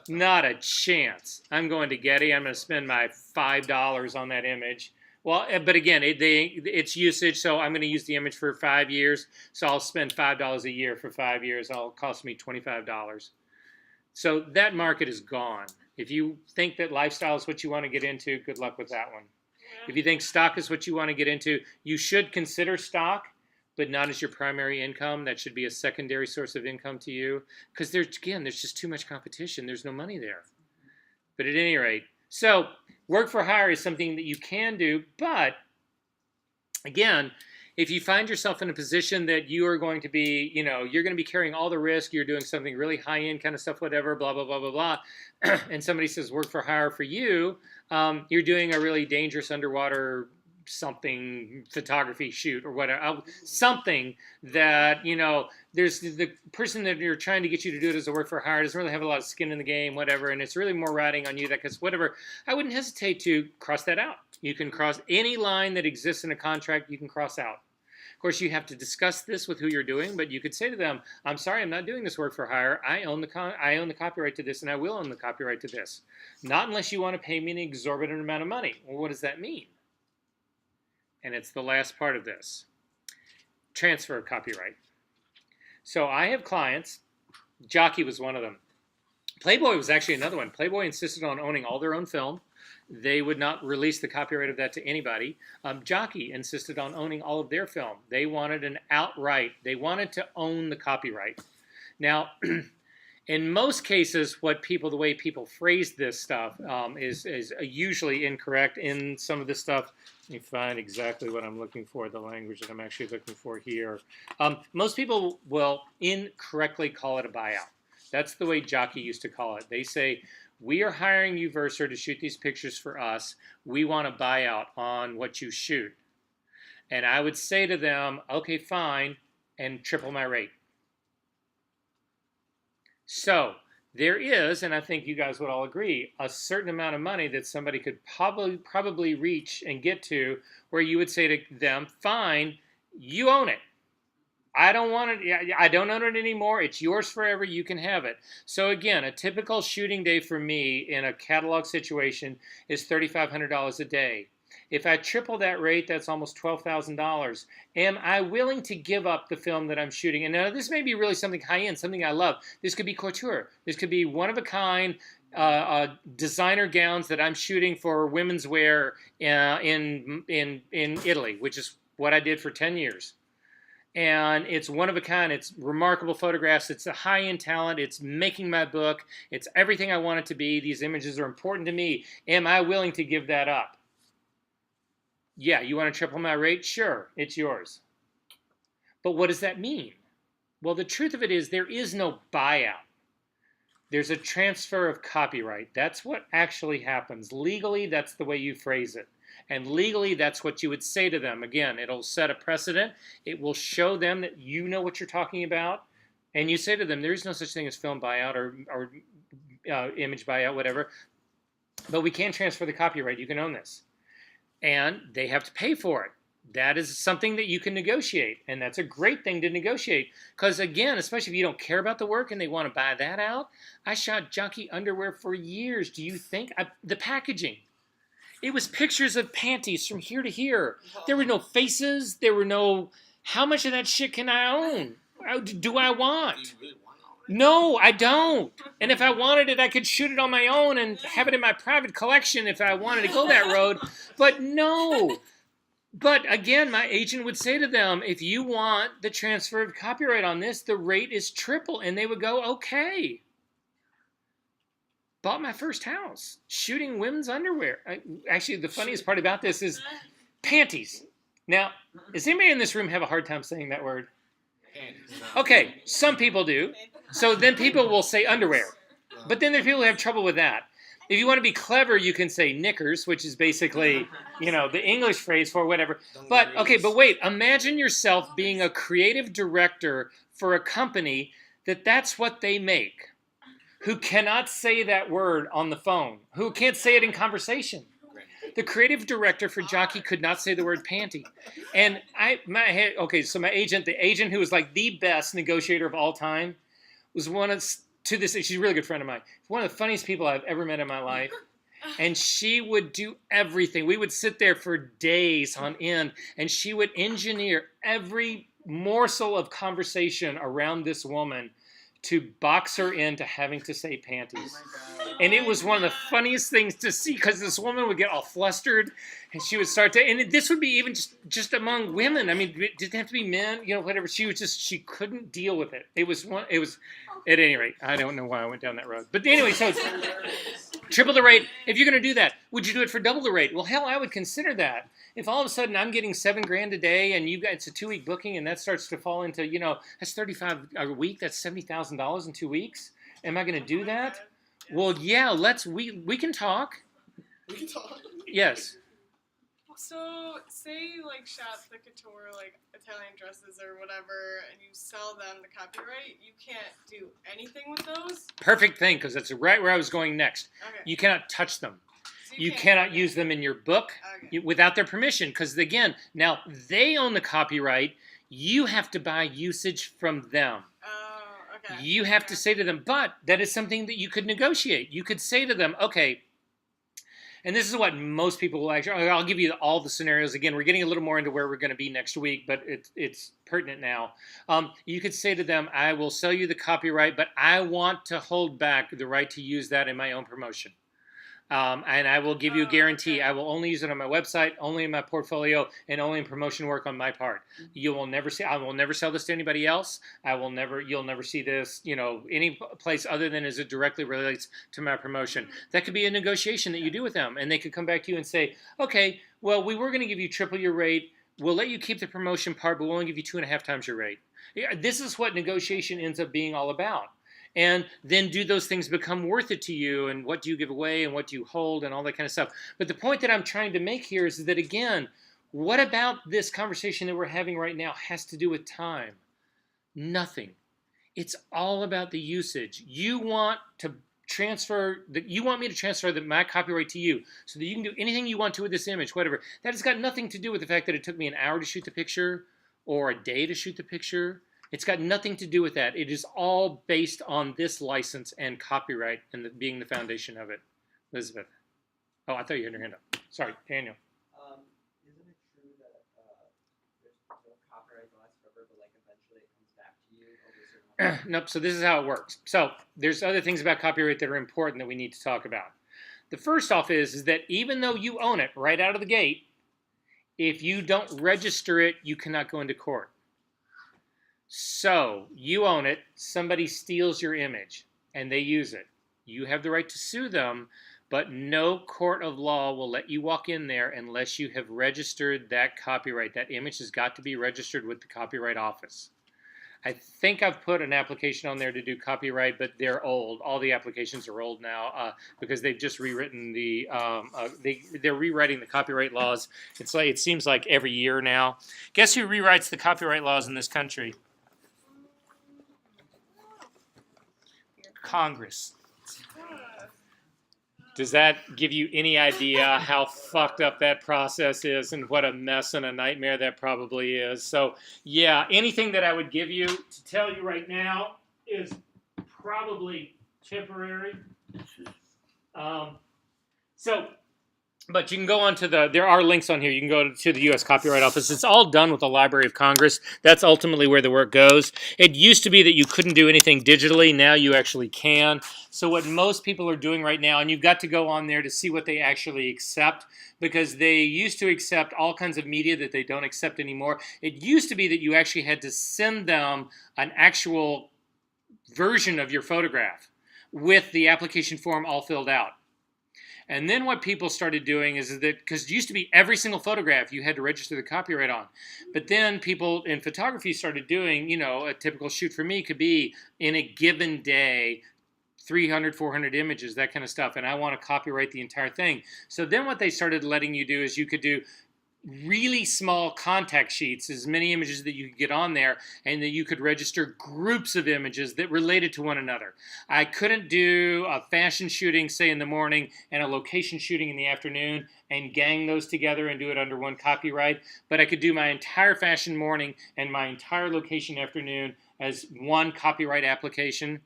Not a chance. I'm going to Getty. I'm going to spend my $5 on that image. Well, but again, it's usage, so I'm going to use the image for 5 years. So I'll spend $5 a year for 5 years. It'll cost me $25. So that market is gone. If you think that lifestyle is what you want to get into, good luck with that one. Yeah. If you think stock is what you want to get into, you should consider stock, but not as your primary income. That should be a secondary source of income to you. Because there's just too much competition. There's no money there. But at any rate, so work for hire is something that you can do, but again, if you find yourself in a position that you are going to be, you're going to be carrying all the risk, you're doing something really high-end kind of stuff, whatever, blah, blah, blah, blah, blah, and somebody says work for hire for you, you're doing a really dangerous underwater something photography shoot or whatever, something that, there's the person that you're trying to get you to do it as a work for hire doesn't really have a lot of skin in the game, whatever, and it's really more riding on you that, because whatever, I wouldn't hesitate to cross that out. You can cross any line that exists in a contract, you can cross out. Of course, you have to discuss this with who you're doing, but you could say to them, I'm sorry, I'm not doing this work for hire. I own the copyright to this, and I will own the copyright to this. Not unless you want to pay me an exorbitant amount of money. Well, what does that mean? And it's the last part of this. Transfer of copyright. So I have clients. Jockey was one of them. Playboy was actually another one. Playboy insisted on owning all their own film. They would not release the copyright of that to anybody. Jockey insisted on owning all of their film. They wanted an outright. They wanted to own the copyright. Now, in most cases, the way people phrase this stuff is usually incorrect. In some of this stuff, let me find exactly what I'm looking for, the language that I'm actually looking for here. Most people will incorrectly call it a buyout. That's the way Jockey used to call it. They say, we are hiring you, Verser, to shoot these pictures for us. We want a buyout on what you shoot. And I would say to them, okay, fine, and triple my rate. So there is, and I think you guys would all agree, a certain amount of money that somebody could probably reach and get to where you would say to them, fine, you own it. I don't want it. I don't own it anymore. It's yours forever. You can have it. So again, a typical shooting day for me in a catalog situation is $3,500 a day. If I triple that rate, that's almost $12,000. Am I willing to give up the film that I'm shooting? And now this may be really something high-end, something I love. This could be couture. This could be one-of-a-kind designer gowns that I'm shooting for women's wear in Italy, which is what I did for 10 years. And it's one of a kind. It's remarkable photographs. It's a high-end talent. It's making my book. It's everything I want it to be. These images are important to me. Am I willing to give that up? Yeah, you want to triple my rate? Sure, it's yours. But what does that mean? Well, the truth of it is there is no buyout. There's a transfer of copyright. That's what actually happens. Legally, that's the way you phrase it. And legally, that's what you would say to them. Again, it'll set a precedent. It will show them that you know what you're talking about. And you say to them, there is no such thing as film buyout or image buyout, whatever. But we can transfer the copyright. You can own this. And they have to pay for it. That is something that you can negotiate. And that's a great thing to negotiate. Because again, especially if you don't care about the work and they want to buy that out. I shot jockey underwear for years. Do you think? The packaging. It was pictures of panties from here to here. There were no faces. There were no, how much of that shit can I own? Do I want? No, I don't. And if I wanted it, I could shoot it on my own and have it in my private collection if I wanted to go that road. But no. But again, my agent would say to them, if you want the transfer of copyright on this, the rate is triple. And they would go, okay. Bought my first house, shooting women's underwear. Actually, the funniest part about this is panties. Now, does anybody in this room have a hard time saying that word? Okay, some people do. So then people will say underwear. But then there are people who have trouble with that. If you want to be clever, you can say knickers, which is basically, the English phrase for whatever. But, okay, but wait. Imagine yourself being a creative director for a company that's what they make, who cannot say that word on the phone, who can't say it in conversation. The creative director for Jockey could not say the word panty. And my agent, the agent who was like the best negotiator of all time, was she's a really good friend of mine. One of the funniest people I've ever met in my life. And she would do everything. We would sit there for days on end, and she would engineer every morsel of conversation around this woman to box her into having to say panties. And it was one of the funniest things to see, because this woman would get all flustered and she would start to, and this would be even just among women. I mean, it didn't have to be men, whatever. She couldn't deal with it. It was, at any rate, I don't know why I went down that road. But anyway, so triple the rate. If you're going to do that, would you do it for double the rate? Well, hell, I would consider that. If all of a sudden I'm getting $7,000 a day and it's a 2-week booking and that starts to fall into, that's $35 a week, that's $70,000 in 2 weeks. Am I going to do that? Well, yeah, we can talk. We can talk. Yes. So, say you shot the couture, Italian dresses or whatever, and you sell them the copyright, you can't do anything with those? Perfect thing, because that's right where I was going next. Okay. You cannot touch them. So You cannot use them in your book without their permission, because again, now they own the copyright. You have to buy usage from them. Oh, okay. You have to say to them, but that is something that you could negotiate. You could say to them, okay, and this is what most people will actually, I'll give you all the scenarios. Again, we're getting a little more into where we're going to be next week, but it's pertinent now. You could say to them, I will sell you the copyright, but I want to hold back the right to use that in my own promotion. And I will give you a guarantee. I will only use it on my website, only in my portfolio, and only in promotion work on my part. You will never see. I will never sell this to anybody else. You'll never see this, any place other than as it directly relates to my promotion. That could be a negotiation that you do with them, and they could come back to you and say, okay, well, we were going to give you triple your rate. We'll let you keep the promotion part, but we'll only give you 2.5 times your rate. This is what negotiation ends up being all about. And then do those things become worth it to you, and what do you give away and what do you hold and all that kind of stuff. But the point that I'm trying to make here is that, again, what about this conversation that we're having right now has to do with time? Nothing. It's all about the usage. You want me to transfer my copyright to you so that you can do anything you want to with this image, whatever. That has got nothing to do with the fact that it took me an hour to shoot the picture, or a day to shoot the picture. It's got nothing to do with that. It is all based on this license and copyright and being the foundation of it. Elizabeth. Oh, I thought you had your hand up. Sorry, Daniel. Isn't it true that there's no copyright laws forever, but like eventually it comes back to you over a certain amount of time? Nope, so this is how it works. So there's other things about copyright that are important that we need to talk about. The first off is that even though you own it right out of the gate, if you don't register it, you cannot go into court. So you own it, somebody steals your image, and they use it. You have the right to sue them, but no court of law will let you walk in there unless you have registered that copyright. That image has got to be registered with the Copyright Office. I think I've put an application on there to do copyright, but they're old. All the applications are old now because they've just rewritten the. They're rewriting the copyright laws. It's like it seems like every year now. Guess who rewrites the copyright laws in this country? Congress. Does that give you any idea how fucked up that process is and what a mess and a nightmare that probably is? So, yeah, anything that I would give you to tell you right now is probably temporary. But you can go on to there are links on here. You can go to the U.S. Copyright Office. It's all done with the Library of Congress. That's ultimately where the work goes. It used to be that you couldn't do anything digitally. Now you actually can. So what most people are doing right now, and you've got to go on there to see what they actually accept, because they used to accept all kinds of media that they don't accept anymore. It used to be that you actually had to send them an actual version of your photograph with the application form all filled out. And then what people started doing is that, because it used to be every single photograph you had to register the copyright on. But then people in photography started doing, a typical shoot for me could be in a given day, 300, 400 images, that kind of stuff. And I want to copyright the entire thing. So then what they started letting you do is you could do really small contact sheets, as many images that you could get on there, and that you could register groups of images that related to one another. I couldn't do a fashion shooting, say, in the morning and a location shooting in the afternoon and gang those together and do it under one copyright, but I could do my entire fashion morning and my entire location afternoon as one copyright application.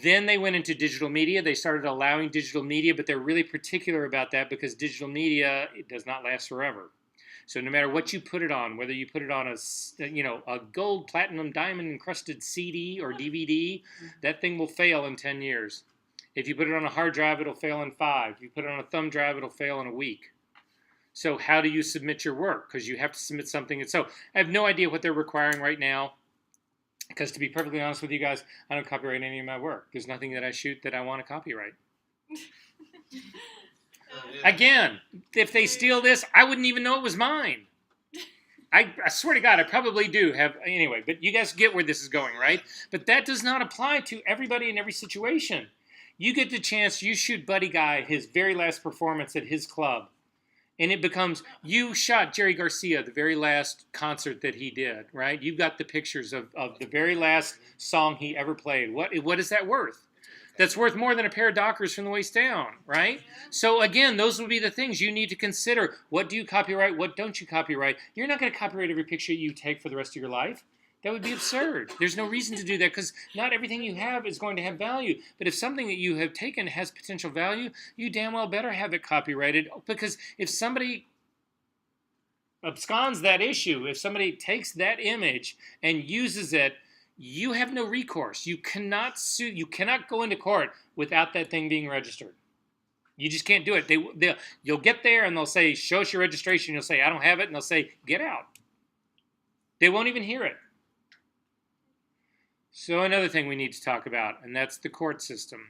Then they went into digital media. They started allowing digital media, but they're really particular about that because digital media, it does not last forever. So no matter what you put it on, whether you put it on a gold, platinum, diamond encrusted CD or DVD, that thing will fail in 10 years. If you put it on a hard drive, it'll fail in 5. If you put it on a thumb drive, it'll fail in a week. So how do you submit your work? Because you have to submit something. And so I have no idea what they're requiring right now. Because to be perfectly honest with you guys, I don't copyright any of my work. There's nothing that I shoot that I want to copyright. Again, if they steal this, I wouldn't even know it was mine. I swear to God, I probably do have. Anyway, but you guys get where this is going, right? But that does not apply to everybody in every situation. You get the chance, you shoot Buddy Guy his very last performance at his club. And it becomes, you shot Jerry Garcia, the very last concert that he did, right? You've got the pictures of the very last song he ever played. What is that worth? That's worth more than a pair of Dockers from the waist down, right? So again, those would be the things you need to consider. What do you copyright? What don't you copyright? You're not going to copyright every picture you take for the rest of your life. That would be absurd. There's no reason to do that because not everything you have is going to have value. But if something that you have taken has potential value, you damn well better have it copyrighted, because if somebody absconds that issue, if somebody takes that image and uses it, you have no recourse. You cannot sue. You cannot go into court without that thing being registered. You just can't do it. You'll get there and they'll say, show us your registration. You'll say, I don't have it. And they'll say, get out. They won't even hear it. So another thing we need to talk about, and that's the court system.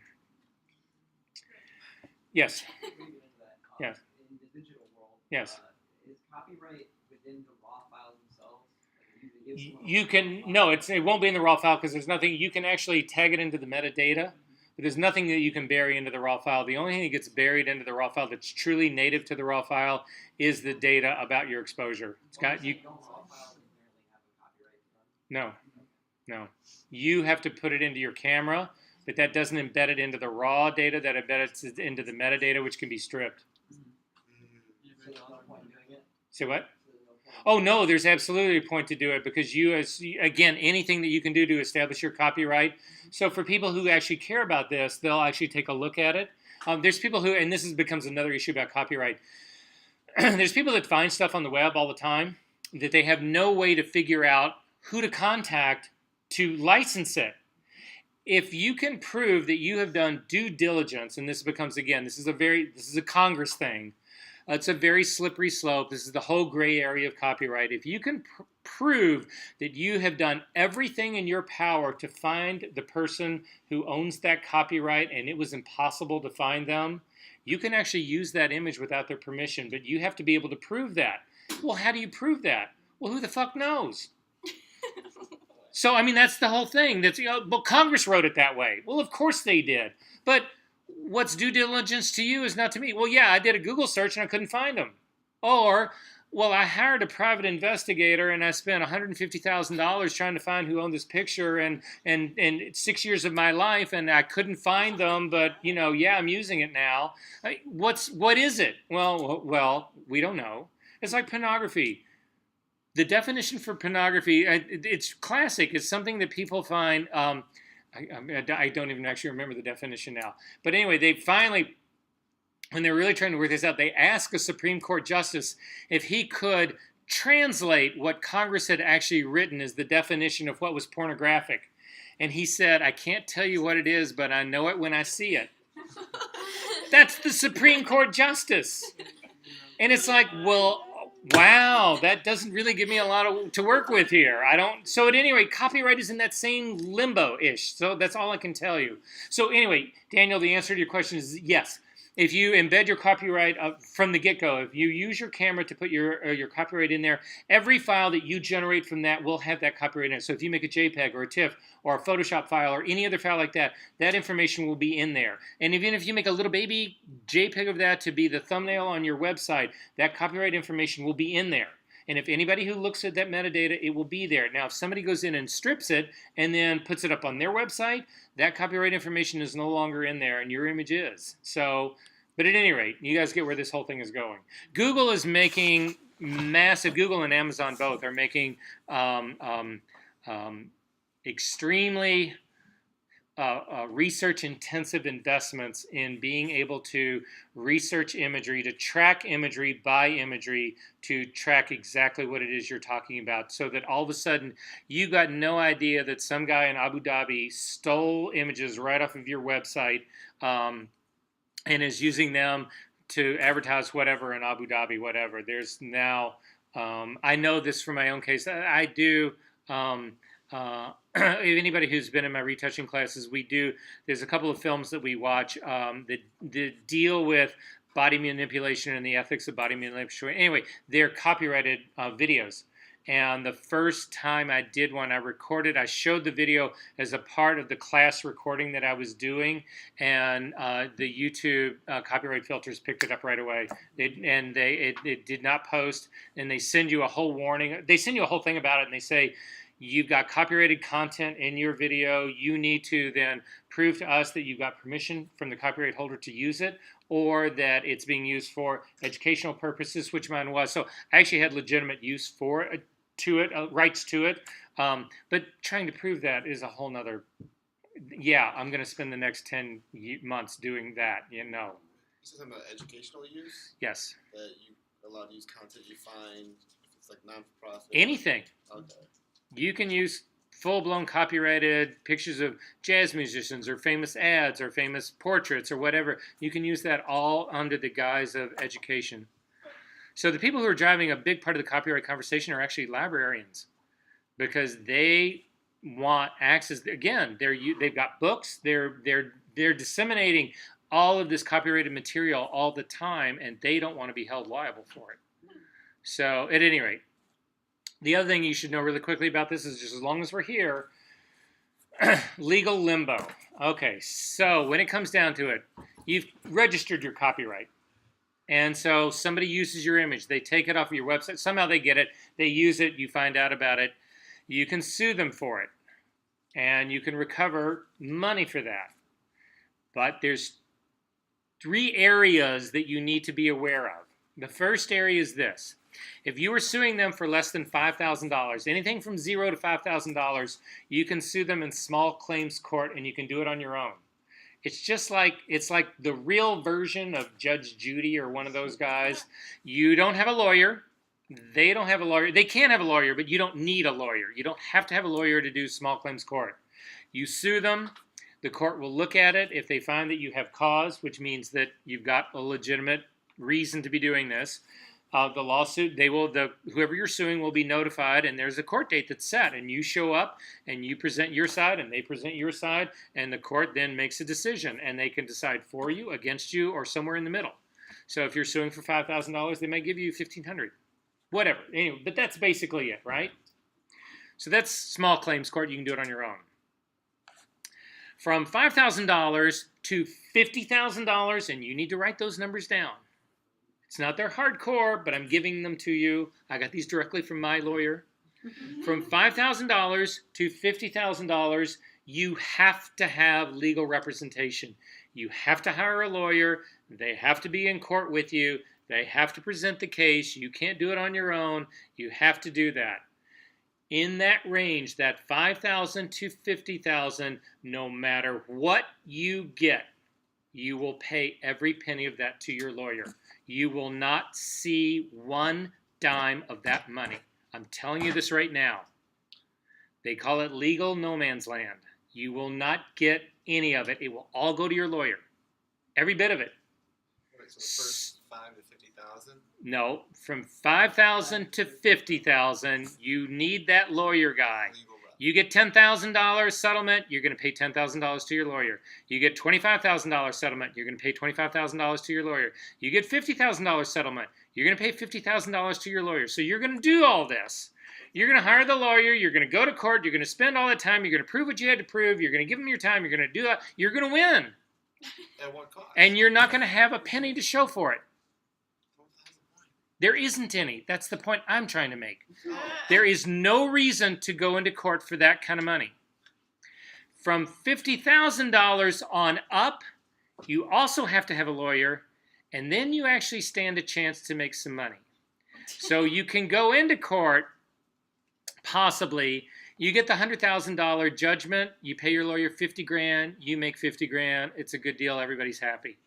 Yes. Yes. In the digital world, Yes. Is copyright within the raw files themselves? You can, no, it won't be in the raw file because there's nothing, you can actually tag it into the metadata, but there's nothing that you can bury into the raw file. The only thing that gets buried into the raw file that's truly native to the raw file is the data about your exposure. It's got, you, Don't raw files inherently have a copyright? no. You have to put it into your camera, but that doesn't embed it into the raw data, that embeds it into the metadata, which can be stripped. So there's no point in doing it? Say what? So there's no point Oh no, there's absolutely a point to do it because again, anything that you can do to establish your copyright. So for people who actually care about this, they'll actually take a look at it. There's people who, and becomes another issue about copyright. There's people that find stuff on the web all the time that they have no way to figure out who to contact to license it. If you can prove that you have done due diligence, and this becomes, again, this is a Congress thing. It's a very slippery slope. This is the whole gray area of copyright. If you can prove that you have done everything in your power to find the person who owns that copyright and it was impossible to find them, you can actually use that image without their permission, but you have to be able to prove that. Well, how do you prove that? Well, who the fuck knows? So, I mean, that's the whole thing. Well, Congress wrote it that way. Well, of course they did. But what's due diligence to you is not to me. Well, yeah, I did a Google search and I couldn't find them. Or, well, I hired a private investigator and I spent $150,000 trying to find who owned this picture and 6 years of my life and I couldn't find them, but, yeah, I'm using it now. What is it? Well, we don't know. It's like pornography. The definition for pornography, it's classic. It's something that people find, I don't even actually remember the definition now. But anyway, they finally, when they're really trying to work this out, they asked a Supreme Court justice if he could translate what Congress had actually written as the definition of what was pornographic. And he said, I can't tell you what it is, but I know it when I see it. That's the Supreme Court justice. And it's like, well, wow, that doesn't really give me a lot to work with here. So at any rate, copyright is in that same limbo-ish. So that's all I can tell you. So anyway, Daniel, the answer to your question is yes. If you embed your copyright from the get-go, if you use your camera to put your copyright in there, every file that you generate from that will have that copyright in it. So if you make a JPEG or a TIFF or a Photoshop file or any other file like that, that information will be in there. And even if you make a little baby JPEG of that to be the thumbnail on your website, that copyright information will be in there. And if anybody who looks at that metadata, it will be there. Now, if somebody goes in and strips it and then puts it up on their website, that copyright information is no longer in there and your image is. So, but at any rate, you guys get where this whole thing is going. Google is making Google and Amazon both are making extremely research-intensive investments in being able to research imagery, to track imagery by imagery, to track exactly what it is you're talking about, so that all of a sudden you got no idea that some guy in Abu Dhabi stole images right off of your website and is using them to advertise whatever in Abu Dhabi, whatever. There's now, I know this from my own case. I do. Anybody who's been in my retouching classes, there's a couple of films that we watch that deal with body manipulation and the ethics of body manipulation. Anyway, they're copyrighted videos. And the first time I did one, I showed the video as a part of the class recording that I was doing, and the YouTube copyright filters picked it up right away. It did not post, and they send you a whole warning. They send you a whole thing about it, and they say, you've got copyrighted content in your video. You need to then prove to us that you've got permission from the copyright holder to use it, or that it's being used for educational purposes, which mine was. So I actually had legitimate use for it, rights to it. But trying to prove that is a whole nother, I'm going to spend the next 10 months doing that, You said something about educational use? Yes. That you allowed to use content you find, if it's like non-for-profit? Anything. Okay. You can use full-blown copyrighted pictures of jazz musicians or famous ads or famous portraits or whatever. You can use that all under the guise of education. So the people who are driving a big part of the copyright conversation are actually librarians, because they want access. Again, they've got books. They're disseminating all of this copyrighted material all the time, and they don't want to be held liable for it. So at any rate, the other thing you should know really quickly about this is, just as long as we're here, legal limbo. Okay, so when it comes down to it, you've registered your copyright. And so somebody uses your image. They take it off of your website. Somehow they get it. They use it. You find out about it. You can sue them for it. And you can recover money for that. But there's 3 areas that you need to be aware of. The first area is this. If you are suing them for less than $5,000, anything from $0 to $5,000, you can sue them in small claims court, and you can do it on your own. It's like the real version of Judge Judy or one of those guys. You don't have a lawyer. They don't have a lawyer. They can have a lawyer, but you don't need a lawyer. You don't have to have a lawyer to do small claims court. You sue them. The court will look at it. If they find that you have cause, which means that you've got a legitimate reason to be doing this, the lawsuit, whoever you're suing will be notified, and there's a court date that's set, and you show up and you present your side and they present your side, and the court then makes a decision, and they can decide for you, against you, or somewhere in the middle. So if you're suing for $5,000, they might give you $1,500, whatever. Anyway, but that's basically it, right? So that's small claims court. You can do it on your own. From $5,000 to $50,000, and you need to write those numbers down. It's not their hardcore, but I'm giving them to you. I got these directly from my lawyer. From $5,000 to $50,000, you have to have legal representation. You have to hire a lawyer. They have to be in court with you. They have to present the case. You can't do it on your own. You have to do that. In that range, that $5,000 to $50,000, no matter what you get, you will pay every penny of that to your lawyer. You will not see one dime of that money. I'm telling you this right now. They call it legal no man's land. You will not get any of it. It will all go to your lawyer. Every bit of it. Wait, so the first 5 to 50,000? No, from 5,000 to 50,000, you need that lawyer guy. Legal rep. You get $10,000 settlement, you're going to pay $10,000 to your lawyer. You get $25,000 settlement, you're going to pay $25,000 to your lawyer. You get $50,000 settlement, you're going to pay $50,000 to your lawyer. So you're going to do all this. You're going to hire the lawyer, you're going to go to court, you're going to spend all the time, you're going to prove what you had to prove, you're going to give them your time, you're going to do that. You're going to win. At what cost? And you're not going to have a penny to show for it. 12,000 why? There isn't any. That's the point I'm trying to make. There is no reason to go into court for that kind of money. From $50,000 on up, you also have to have a lawyer, and then you actually stand a chance to make some money. So you can go into court, possibly. You get the $100,000 judgment. You pay your lawyer $50,000. You make $50,000. It's a good deal. Everybody's happy.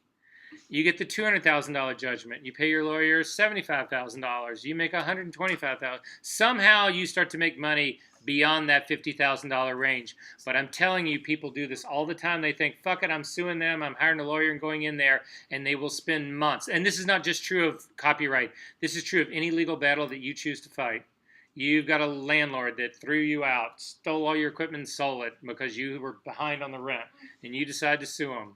You get the $200,000 judgment. You pay your lawyer $75,000. You make $125,000. Somehow you start to make money beyond that $50,000 range. But I'm telling you, people do this all the time. They think, fuck it, I'm suing them. I'm hiring a lawyer and going in there, and they will spend months. And this is not just true of copyright. This is true of any legal battle that you choose to fight. You've got a landlord that threw you out, stole all your equipment and sold it because you were behind on the rent, and you decide to sue them.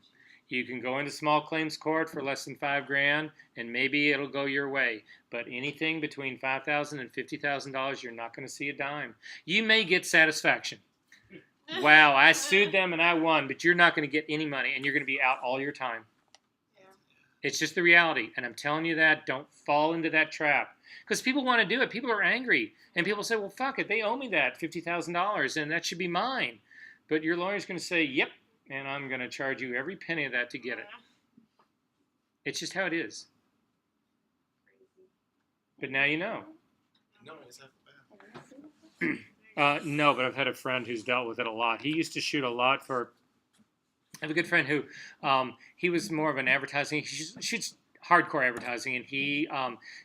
You can go into small claims court for less than $5,000, and maybe it'll go your way. But anything between $5,000 and $50,000, you're not going to see a dime. You may get satisfaction. Wow, I sued them and I won, but you're not going to get any money, and you're going to be out all your time. Yeah. It's just the reality, and I'm telling you that. Don't fall into that trap. Because people want to do it. People are angry. And people say, well, fuck it. They owe me that $50,000, and that should be mine. But your lawyer's going to say, yep, and I'm going to charge you every penny of that to get it. It's just how it is. But now you know. No, it's not bad. No, but I've had a friend who's dealt with it a lot. He used to shoot a lot for... I have a good friend who, he was more of an advertising... He shoots hardcore advertising, and he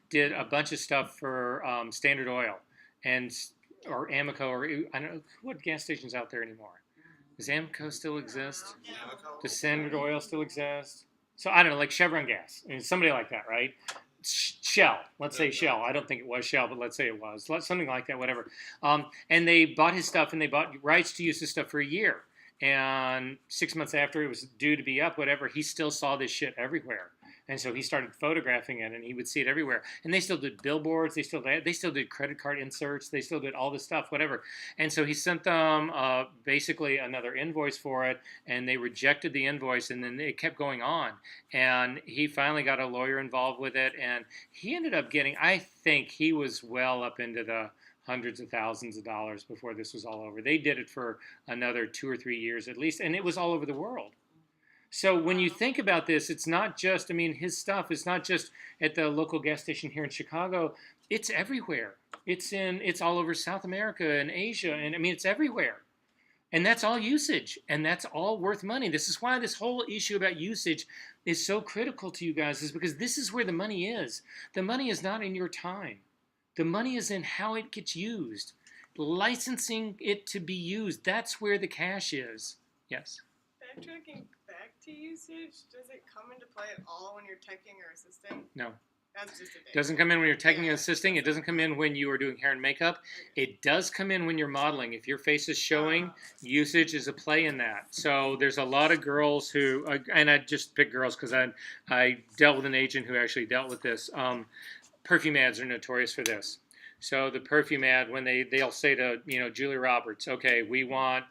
did a bunch of stuff for Standard Oil or Amoco, or I don't know what gas stations out there anymore. Does Amoco still exist? Does Standard Oil still exist? So I don't know, like Chevron gas, I mean, somebody like that, right? Shell, let's say Shell. I don't think it was Shell, but let's say it was something like that, whatever. And they bought his stuff, and they bought rights to use his stuff for a year. And 6 months after it was due to be up, whatever, he still saw this shit everywhere. And so he started photographing it, and he would see it everywhere. And they still did billboards. They still did credit card inserts. They still did all this stuff, whatever. And so he sent them basically another invoice for it, and they rejected the invoice, and then it kept going on. And he finally got a lawyer involved with it, and he ended up getting, I think he was well up into the hundreds of thousands of dollars before this was all over. They did it for another 2 or 3 years at least, and it was all over the world. So when you think about this, it's not just, I mean, his stuff is not just at the local gas station here in Chicago. It's everywhere. It's all over South America and Asia, and I mean, it's everywhere. And that's all usage, and that's all worth money. This is why this whole issue about usage is so critical to you guys, is because this is where the money is. The money is not in your time. The money is in how it gets used. Licensing it to be used, that's where the cash is. Yes? Backtracking back to usage, does it come into play at all when you're teching or assisting? No. That's just a day. Doesn't come in when you're teching and assisting. It doesn't come in when you are doing hair and makeup. It does come in when you're modeling. If your face is showing, usage is a play in that. So there's a lot of girls who, and I just pick girls because I dealt with an agent who actually dealt with this. Perfume ads are notorious for this. So the perfume ad, when they'll say to Julia Roberts, okay, we want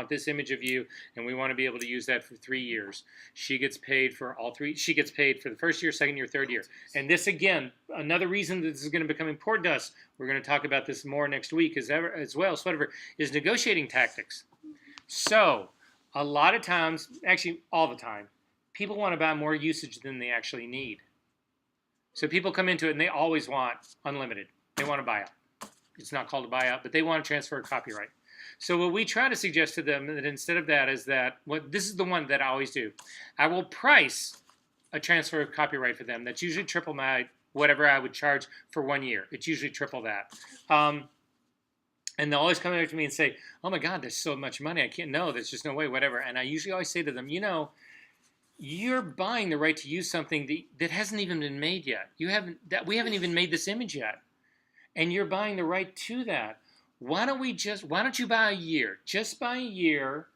this image of you, and we want to be able to use that for 3 years. She gets paid for all 3. She gets paid for the first year, second year, third year. And this again, another reason that this is going to become important to us. We're going to talk about this more next week as well. So whatever is negotiating tactics. So a lot of times, actually all the time, people want to buy more usage than they actually need. So people come into it and they always want unlimited. They want a buyout. It's not called a buyout, but they want to transfer a copyright. So what we try to suggest to them that instead of that is that, this is the one that I always do. I will price a transfer of copyright for them. That's usually triple my whatever I would charge for 1 year. It's usually triple that. And they'll always come over to me and say, oh my God, there's so much money. I can't, no, there's just no way, whatever. And I usually always say to them, you're buying the right to use something that hasn't even been made yet. We haven't even made this image yet. And you're buying the right to that. Why don't you buy a year? Just buy a year.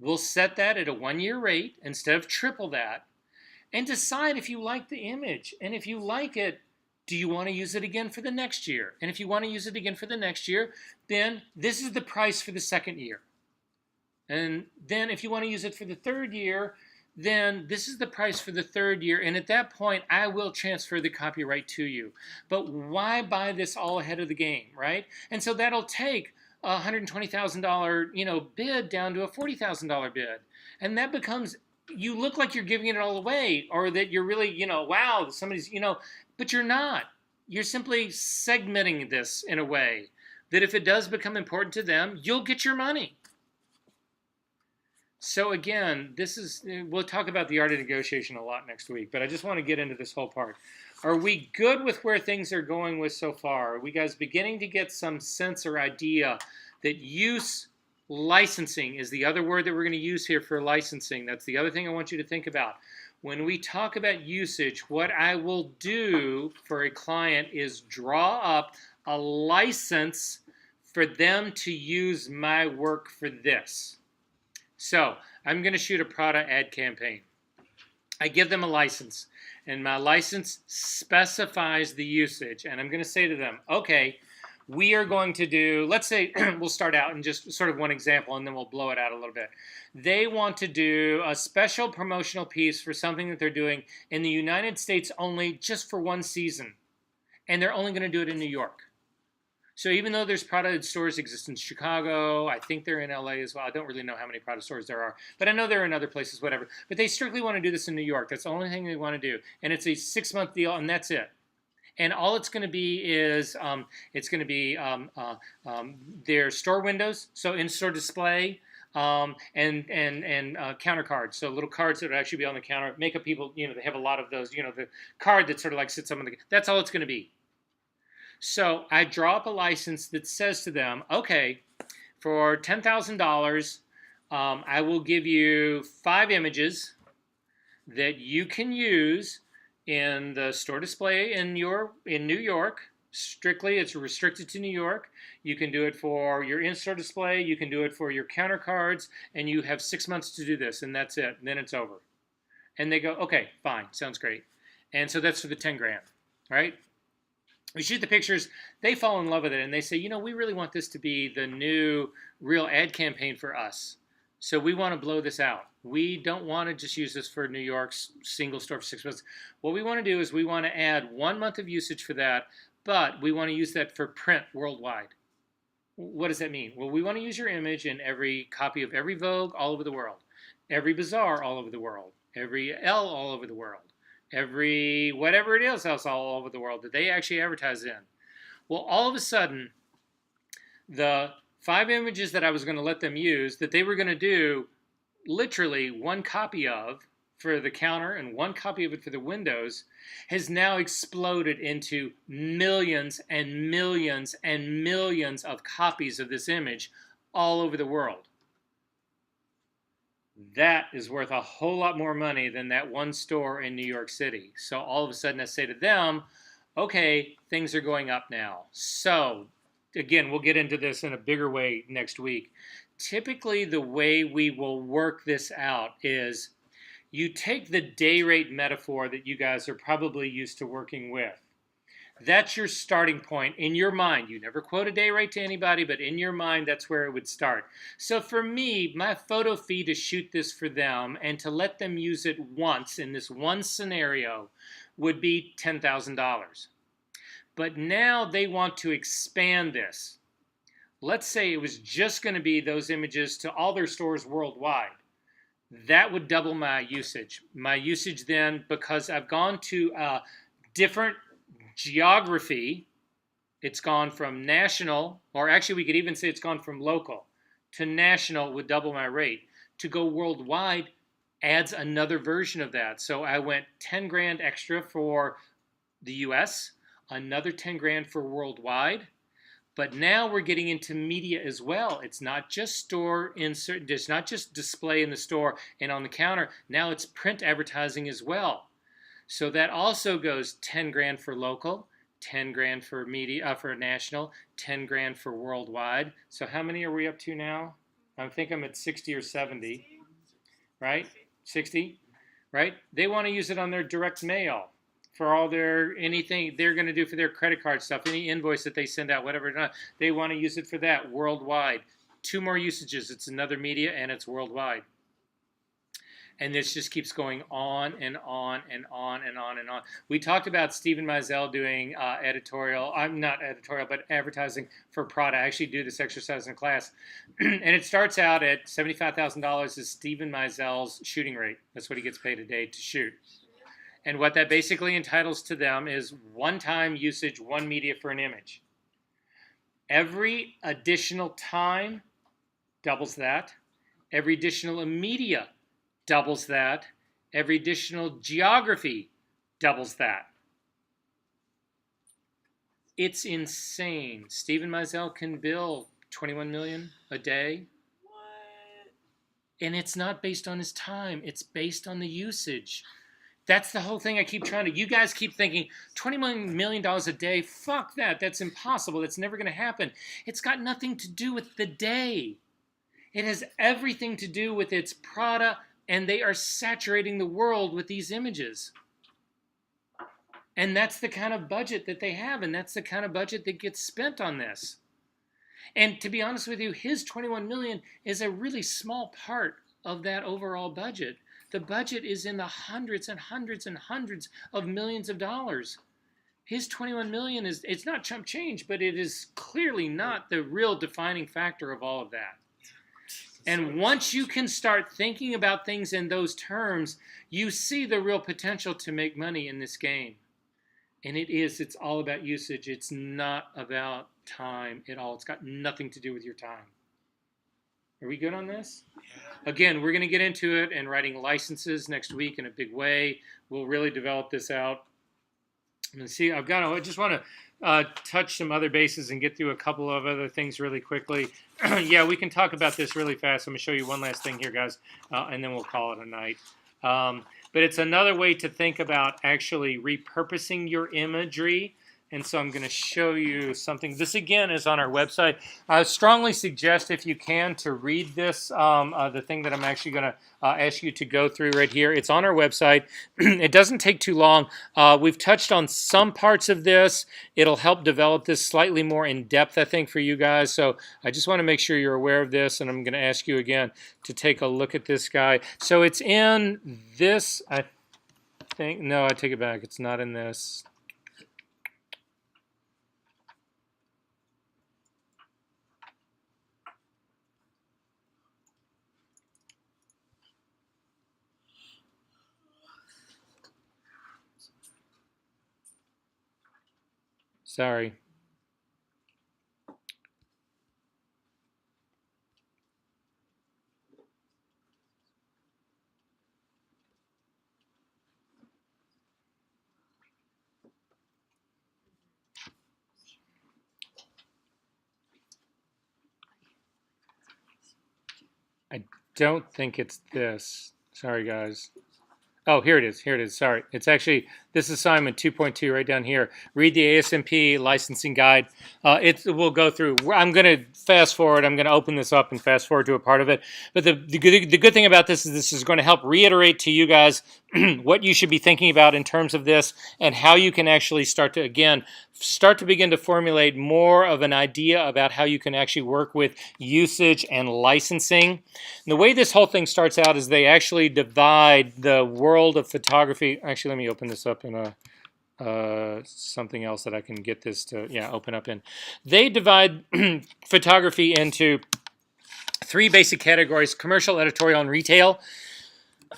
We'll set that at a 1 year rate instead of triple that. And decide if you like the image. And if you like it, do you want to use it again for the next year? And if you want to use it again for the next year, then this is the price for the second year. And then if you want to use it for the third year, then this is the price for the third year, and at that point, I will transfer the copyright to you. But why buy this all ahead of the game, right? And so that'll take a $120,000, bid down to a $40,000 bid, and that becomes, you look like you're giving it all away, or that you're really, wow, somebody's, but you're not. You're simply segmenting this in a way that if it does become important to them, you'll get your money. So again, we'll talk about the art of negotiation a lot next week, but I just want to get into this whole part. Are we good with where things are going with so far? Are we guys beginning to get some sense or idea that licensing is the other word that we're going to use here for licensing? That's the other thing I want you to think about. When we talk about usage, what I will do for a client is draw up a license for them to use my work for this. So I'm going to shoot a Prada ad campaign. I give them a license, and my license specifies the usage. And I'm going to say to them, okay, we are going to do, let's say, we'll start out in just sort of one example, and then we'll blow it out a little bit. They want to do a special promotional piece for something that they're doing in the United States only, just for 1 season. And they're only going to do it in New York. So even though there's Prada stores exist in Chicago, I think they're in LA as well. I don't really know how many Prada stores there are, but I know they're in other places, whatever. But they strictly want to do this in New York. That's the only thing they want to do. And it's a 6-month deal, and that's it. And all it's going to be is their store windows, so in-store display, and counter cards. So little cards that would actually be on the counter. Makeup people, they have a lot of those. The card that sort of like sits on the. That's all it's going to be. So I draw up a license that says to them, okay, for $10,000, I will give you 5 images that you can use in the store display in New York. Strictly, it's restricted to New York. You can do it for your in-store display. You can do it for your counter cards, and you have 6 months to do this, and that's it. And then it's over. And they go, okay, fine, sounds great. And so that's for the 10 grand, right? We shoot the pictures, they fall in love with it, and they say, we really want this to be the new real ad campaign for us. So we want to blow this out. We don't want to just use this for New York's single store for 6 months. What we want to do is we want to add 1 month of usage for that, but we want to use that for print worldwide. What does that mean? Well, we want to use your image in every copy of every Vogue all over the world. every bazaar all over the world, every L all over the world, every whatever it is else all over the world that they actually advertise in. Well, all of a sudden, the 5 images that I was going to let them use, that they were going to do literally one copy of for the counter and one copy of it for the windows, has now exploded into millions and millions and millions of copies of this image all over the world. That is worth a whole lot more money than that one store in New York City. So all of a sudden I say to them, okay, things are going up now. So again, we'll get into this in a bigger way next week. Typically, the way we will work this out is you take the day rate metaphor that you guys are probably used to working with. That's your starting point in your mind. You never quote a day rate to anybody, but in your mind, that's where it would start. So for me, my photo fee to shoot this for them and to let them use it once in this one scenario would be $10,000. But now they want to expand this. Let's say it was just going to be those images to all their stores worldwide. That would double my usage. My usage then, because I've gone to a different geography, it's gone from national, or actually we could even say it's gone from local to national would double my rate. To go worldwide adds another version of that. So I went 10 grand extra for the US, another 10 grand for worldwide. But now we're getting into media as well. It's not just store insert, it's not just display in the store and on the counter. Now it's print advertising as well. So that also goes 10 grand for local, 10 grand for media, for national, 10 grand for worldwide. So how many are we up to now? I think I'm at 60 or 70, right? 60, right? They want to use it on their direct mail for all their, anything they're going to do for their credit card stuff, any invoice that they send out, whatever, not, they want to use it for that worldwide. 2 more usages. It's another media and it's worldwide. And this just keeps going on and on and on and on and on. We talked about Stephen Meisel doing editorial, I'm not editorial, but advertising for Prada. I actually do this exercise in class. And it starts out at $75,000 is Stephen Meisel's shooting rate. That's what he gets paid a day to shoot. And what that basically entitles to them is one-time usage, one media for an image. Every additional time doubles that. Every additional media doubles that. Every additional geography doubles that. It's insane. Stephen Meisel can bill $21 million a day. What? And it's not based on his time. It's based on the usage. That's the whole thing I keep trying to, you guys keep thinking, $21 million a day, fuck that, that's impossible, that's never going to happen. It's got nothing to do with the day. It has everything to do with its product, and they are saturating the world with these images. And that's the kind of budget that they have, and that's the kind of budget that gets spent on this. And to be honest with you, his $21 million is a really small part of that overall budget. The budget is in the hundreds and hundreds and hundreds of millions of dollars. His $21 million is, it's not chump change, but it is clearly not the real defining factor of all of that. And once you can start thinking about things in those terms, you see the real potential to make money in this game. And it's all about usage. It's not about time at all. It's got nothing to do with your time. Are we good on this? Yeah. Again, we're going to get into it and writing licenses next week in a big way. We'll really develop this out. And see, I just want to touch some other bases and get through a couple of other things really quickly. Yeah, we can talk about this really fast. I'm going to show you one last thing here, guys, and then we'll call it a night. But it's another way to think about actually repurposing your imagery. And so I'm going to show you something. This, again, is on our website. I strongly suggest, if you can, to read this, the thing that I'm actually going to ask you to go through right here. It's on our website. It doesn't take too long. We've touched on some parts of this. It'll help develop this slightly more in depth, I think, for you guys. So I just want to make sure you're aware of this, and I'm going to ask you again to take a look at this guy. So it's in this, I think. No, I take it back. It's not in this. Sorry. I don't think it's this. Sorry, guys. Oh, here it is. Here it is. Sorry. It's actually, this assignment 2.2 right down here. Read the ASMP licensing guide. It will go through. I'm going to fast forward. I'm going to open this up and fast forward to a part of it. But the good thing about this is going to help reiterate to you guys what you should be thinking about in terms of this and how you can actually start to begin to formulate more of an idea about how you can actually work with usage and licensing. And the way this whole thing starts out is they actually divide the world of photography. Actually, let me open this up in a something else that I can get this to open up in. They divide photography into 3 basic categories: commercial, editorial, and retail.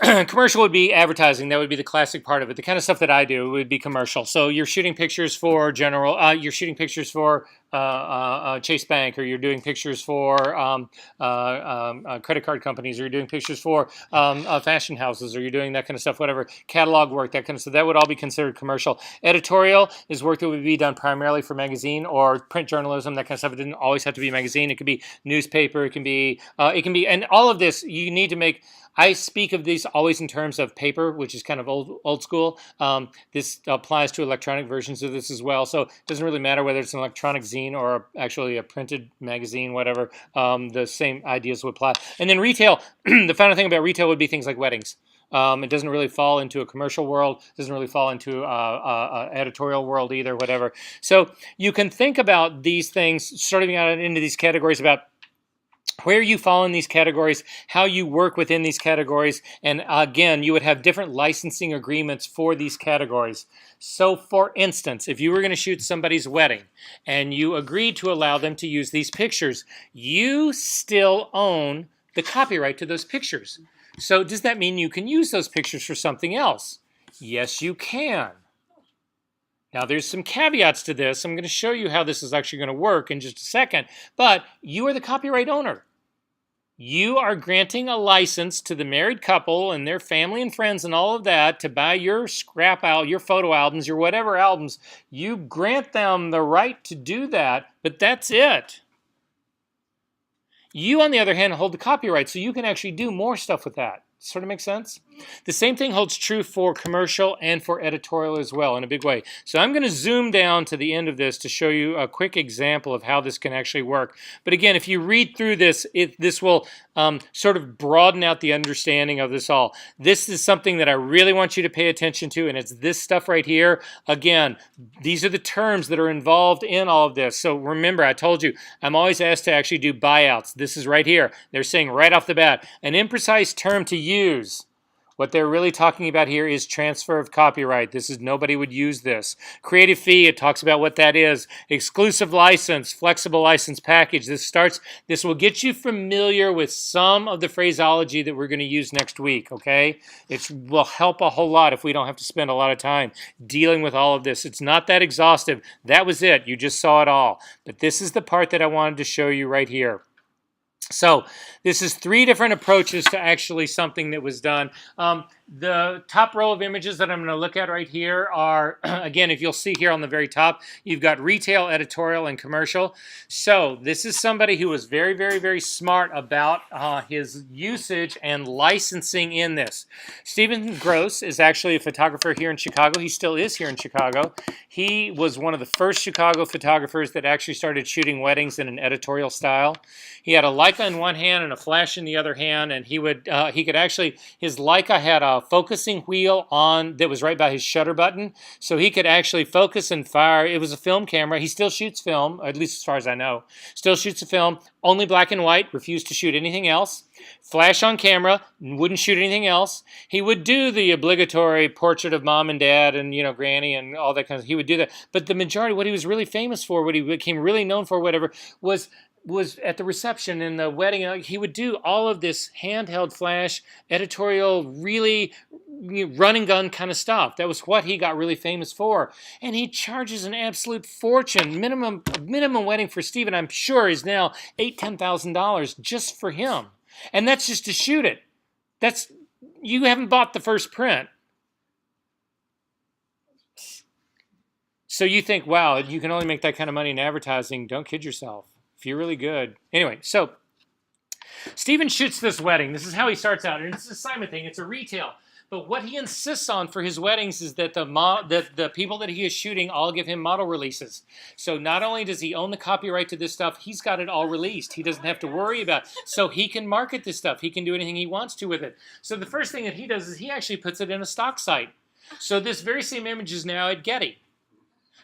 Commercial would be advertising. That would be the classic part of it. The kind of stuff that I do would be commercial. So you're shooting pictures for you're shooting pictures for Chase Bank, or you're doing pictures for credit card companies, or you're doing pictures for fashion houses, or you're doing that kind of stuff, whatever, catalog work, that kind of stuff. That would all be considered commercial. Editorial is work that would be done primarily for magazine or print journalism, that kind of stuff. It didn't always have to be magazine. It could be newspaper. It can be, and all of this, you need to make. I speak of these always in terms of paper, which is kind of old school. This applies to electronic versions of this as well. So it doesn't really matter whether it's an electronic zine or actually a printed magazine, whatever. The same ideas would apply. And then retail, the final thing about retail would be things like weddings. It doesn't really fall into a commercial world. It doesn't really fall into an editorial world either, whatever. So you can think about these things, starting out into these categories about where you fall in these categories, how you work within these categories, and again, you would have different licensing agreements for these categories. So for instance, if you were going to shoot somebody's wedding and you agreed to allow them to use these pictures, you still own the copyright to those pictures. So does that mean you can use those pictures for something else? Yes, you can. Now, there's some caveats to this. I'm going to show you how this is actually going to work in just a second, but you are the copyright owner. You are granting a license to the married couple and their family and friends and all of that to buy your your photo albums, your whatever albums. You grant them the right to do that, but that's it. You, on the other hand, hold the copyright, so you can actually do more stuff with that. Sort of makes sense? The same thing holds true for commercial and for editorial as well in a big way. So I'm going to zoom down to the end of this to show you a quick example of how this can actually work. But again, if you read through this, this will sort of broaden out the understanding of this all. This is something that I really want you to pay attention to, and it's this stuff right here. Again, these are the terms that are involved in all of this. So remember, I told you, I'm always asked to actually do buyouts. This is right here. They're saying right off the bat, an imprecise term to use. What they're really talking about here is transfer of copyright. This is, nobody would use this. Creative fee, it talks about what that is. Exclusive license, flexible license package. This will get you familiar with some of the phraseology that we're going to use next week, okay? It will help a whole lot if we don't have to spend a lot of time dealing with all of this. It's not that exhaustive. That was it. You just saw it all. But this is the part that I wanted to show you right here. So this is 3 different approaches to actually something that was done. The top row of images that I'm going to look at right here are, again, if you'll see here on the very top, you've got retail, editorial, and commercial. So this is somebody who was very, very, very smart about his usage and licensing in this. Stephen Gross is actually a photographer here in Chicago. He still is here in Chicago. He was one of the first Chicago photographers that actually started shooting weddings in an editorial style. He had a Leica in one hand and a flash in the other hand, and he could actually, his Leica had a focusing wheel on that was right by his shutter button, so he could actually focus and fire. It was a film camera. He still shoots film, at least as far as I know. Still shoots a film, only black and white, refused to shoot anything else. Flash on camera, wouldn't shoot anything else. He would do the obligatory portrait of mom and dad and, you know, granny and all that kind of, he would do that. But the majority, what he was really famous for, what he became really known for, whatever, was at the reception and the wedding. He would do all of this handheld flash, editorial, really run and gun kind of stuff. That was what he got really famous for. And he charges an absolute fortune. Minimum wedding for Steven, I'm sure, is now $10,000 just for him. And that's just to shoot it. You haven't bought the first print. So you think, wow, you can only make that kind of money in advertising. Don't kid yourself. If you're really good. Anyway, so Steven shoots this wedding. This is how he starts out. And it's an assignment thing. It's a retail. But what he insists on for his weddings is that the people that he is shooting all give him model releases. So not only does he own the copyright to this stuff, he's got it all released. He doesn't have to worry about it. So he can market this stuff. He can do anything he wants to with it. So the first thing that he does is he actually puts it in a stock site. So this very same image is now at Getty.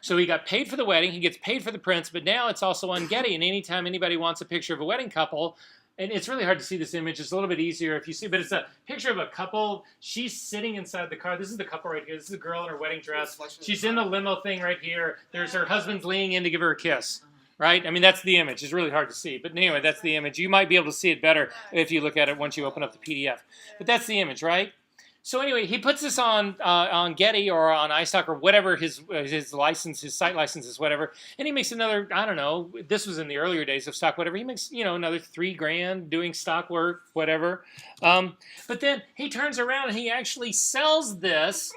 So he got paid for the wedding, he gets paid for the prints, but now it's also on Getty. And anytime anybody wants a picture of a wedding couple, and it's really hard to see this image, it's a little bit easier if you see, but it's a picture of a couple. She's sitting inside the car. This is the couple right here. This is a girl in her wedding dress. She's in the limo thing right here. There's her husband's leaning in to give her a kiss. Right? I mean, that's the image. It's really hard to see. But anyway, that's the image. You might be able to see it better if you look at it once you open up the PDF. But that's the image, right? So anyway, he puts this on Getty or on iStock or whatever his license, his site license is, whatever, and he makes another, I don't know, this was in the earlier days of stock, whatever, he makes, another $3,000 doing stock work, whatever. But then he turns around and he actually sells this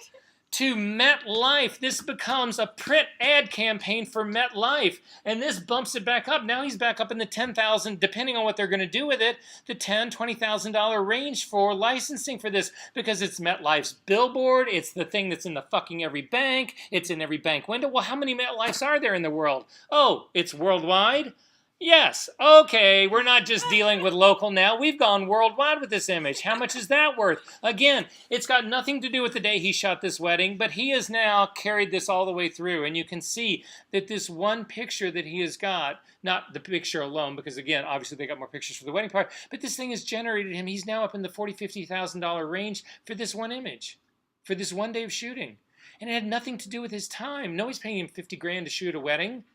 to MetLife. This becomes a print ad campaign for MetLife, and this bumps it back up. Now he's back up in the $10,000, depending on what they're going to do with it, the $20,000 range for licensing for this, because it's MetLife's billboard. It's the thing that's in the fucking every bank. It's in every bank window. Well, how many MetLifes are there in the world? Oh, it's worldwide? Yes. Okay, we're not just dealing with local now. We've gone worldwide with this image. How much is that worth? Again, it's got nothing to do with the day he shot this wedding, but he has now carried this all the way through. And you can see that this one picture that he has got, not the picture alone, because again, obviously they got more pictures for the wedding part, but this thing has generated him. He's now up in the $40,000, $50,000 range for this one image, for this one day of shooting. And it had nothing to do with his time. No, he's paying him $50,000 to shoot a wedding.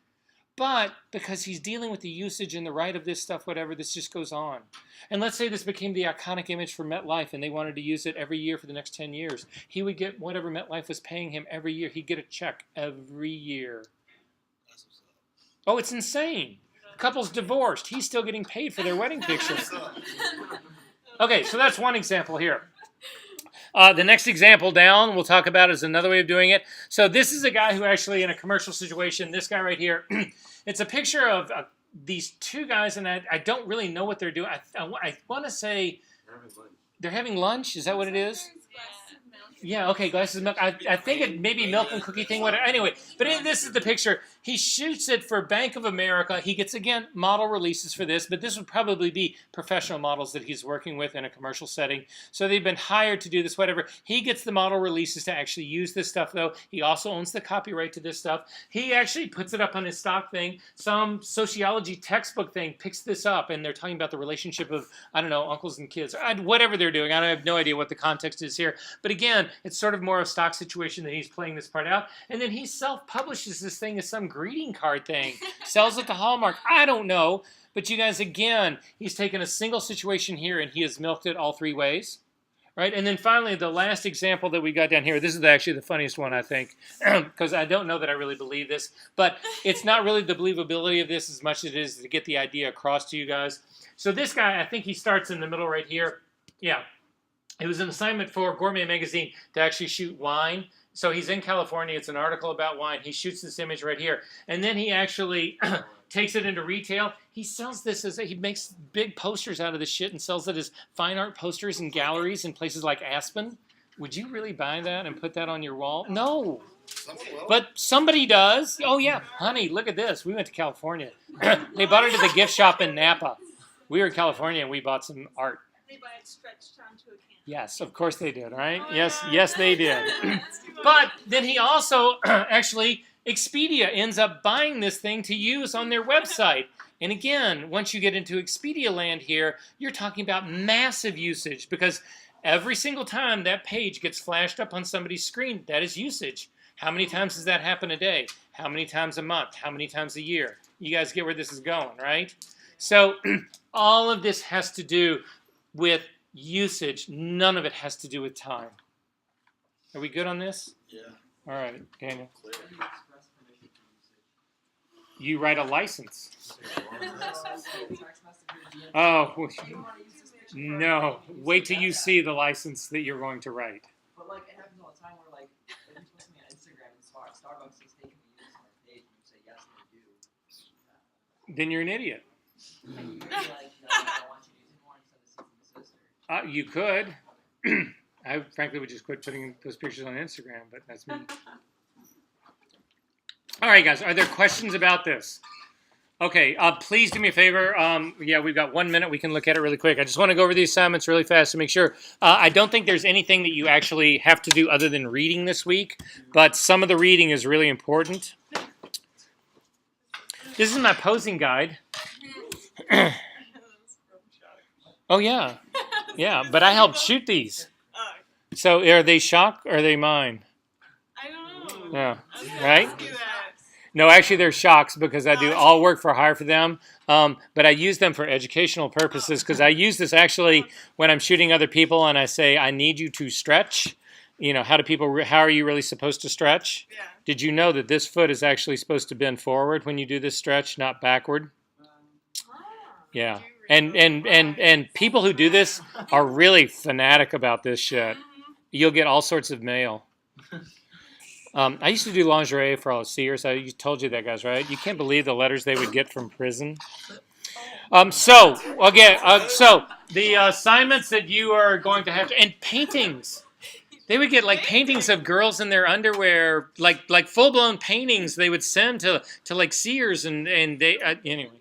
But because he's dealing with the usage and the right of this stuff, whatever, this just goes on. And let's say this became the iconic image for MetLife and they wanted to use it every year for the next 10 years. He would get whatever MetLife was paying him every year. He'd get a check every year. Oh, it's insane. The couple's divorced. He's still getting paid for their wedding pictures. Okay, so that's one example here. The next example down we'll talk about is another way of doing it. So this is a guy who actually, in a commercial situation, this guy right here, it's a picture of these two guys, and I don't really know what they're doing. I want to say they're having lunch. Is that what it is? Yeah, okay, glasses of milk. I think it may be milk and cookie thing, whatever. Anyway, but this is the picture. He shoots it for Bank of America. He gets, again, model releases for this, but this would probably be professional models that he's working with in a commercial setting. So they've been hired to do this, whatever. He gets the model releases to actually use this stuff, though. He also owns the copyright to this stuff. He actually puts it up on his stock thing. Some sociology textbook thing picks this up, and they're talking about the relationship of, I don't know, uncles and kids, whatever they're doing. I have no idea what the context is here. But again, it's sort of more of a stock situation that he's playing this part out. And then he self-publishes this thing as some greeting card thing. Sells it to Hallmark. I don't know. But you guys, again, he's taken a single situation here and he has milked it all three ways. Right? And then finally, the last example that we got down here, this is actually the funniest one, I think, because I don't know that I really believe this, but it's not really the believability of this as much as it is to get the idea across to you guys. So this guy, I think he starts in the middle right here. Yeah. It was an assignment for Gourmet Magazine to actually shoot wine. So he's in California. It's an article about wine. He shoots this image right here. And then he actually takes it into retail. He sells this he makes big posters out of this shit and sells it as fine art posters in galleries in places like Aspen. Would you really buy that and put that on your wall? No. But somebody does. Oh, yeah. Honey, look at this. We went to California. They bought it at the gift shop in Napa. We were in California and we bought some art. They buy it stretched onto a can. Yes, of course they did, right? Yes, they did. But then he also, actually, Expedia ends up buying this thing to use on their website. And again, once you get into Expedia land here, you're talking about massive usage because every single time that page gets flashed up on somebody's screen, that is usage. How many times does that happen a day? How many times a month? How many times a year? You guys get where this is going, right? So all of this has to do with usage. None of it has to do with time. Are we good on this? Yeah. All right, Daniel. Clear. How do you express permission for usage? You write a license. Text message or DM. Oh, Hey, you wanna use this picture for no. our page? And you Wait say till you yes. see the license that you're going to write. But like it happens all the time where like if you post something on Instagram and Starbucks says hey, can we use this on our page, and you say yes, they do. Then you're an idiot. And you maybe like no, I don't want you to use it more and send a cease and desist. Or... You could. I frankly would just quit putting those pictures on Instagram, but that's me. All right, guys. Are there questions about this? Okay. Please do me a favor. Yeah, we've got 1 minute. We can look at it really quick. I just want to go over the assignments really fast to make sure. I don't think there's anything that you actually have to do other than reading this week, but some of the reading is really important. This is my posing guide. Oh, yeah. Yeah, but I helped shoot these. So are they shock or are they mine? I don't know. Yeah. I was gonna Right? ask you that. No, actually they're shocks because I do all work for hire for them. But I use them for educational purposes because I use this actually when I'm shooting other people and I say, I need you to stretch. You know, how are you really supposed to stretch? Yeah. Did you know that this foot is actually supposed to bend forward when you do this stretch, not backward? Yeah. And people who do this are really fanatic about this shit. You'll get all sorts of mail. I used to do lingerie for all the seers. I told you that, guys, right? You can't believe the letters they would get from prison. So the assignments that you are going to have to, and paintings. They would get like paintings of girls in their underwear, like full blown paintings. They would send to like seers and they anyway.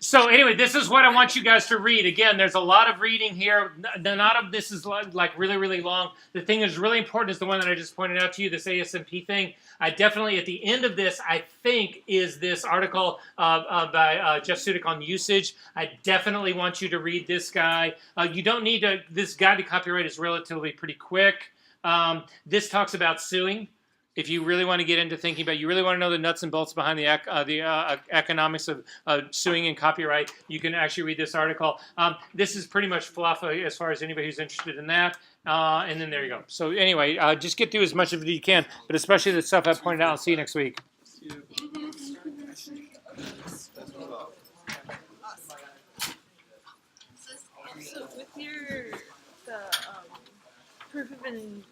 So anyway, this is what I want you guys to read. Again, there's a lot of reading here. None of this is like really, really long. The thing that's really important is the one that I just pointed out to you, this ASMP thing. I definitely, at the end of this, I think, is this article by Jeff Sudik on usage. I definitely want you to read this guy. You don't need to, this guide to copyright is relatively pretty quick. This talks about suing. If you really want to get into thinking about, you really want to know the nuts and bolts behind the economics of suing and copyright, you can actually read this article. This is pretty much fluff as far as anybody who's interested in that. And then there you go. So anyway, just get through as much of it as you can, but especially the stuff I pointed out. I'll see you next week. So with your proof of an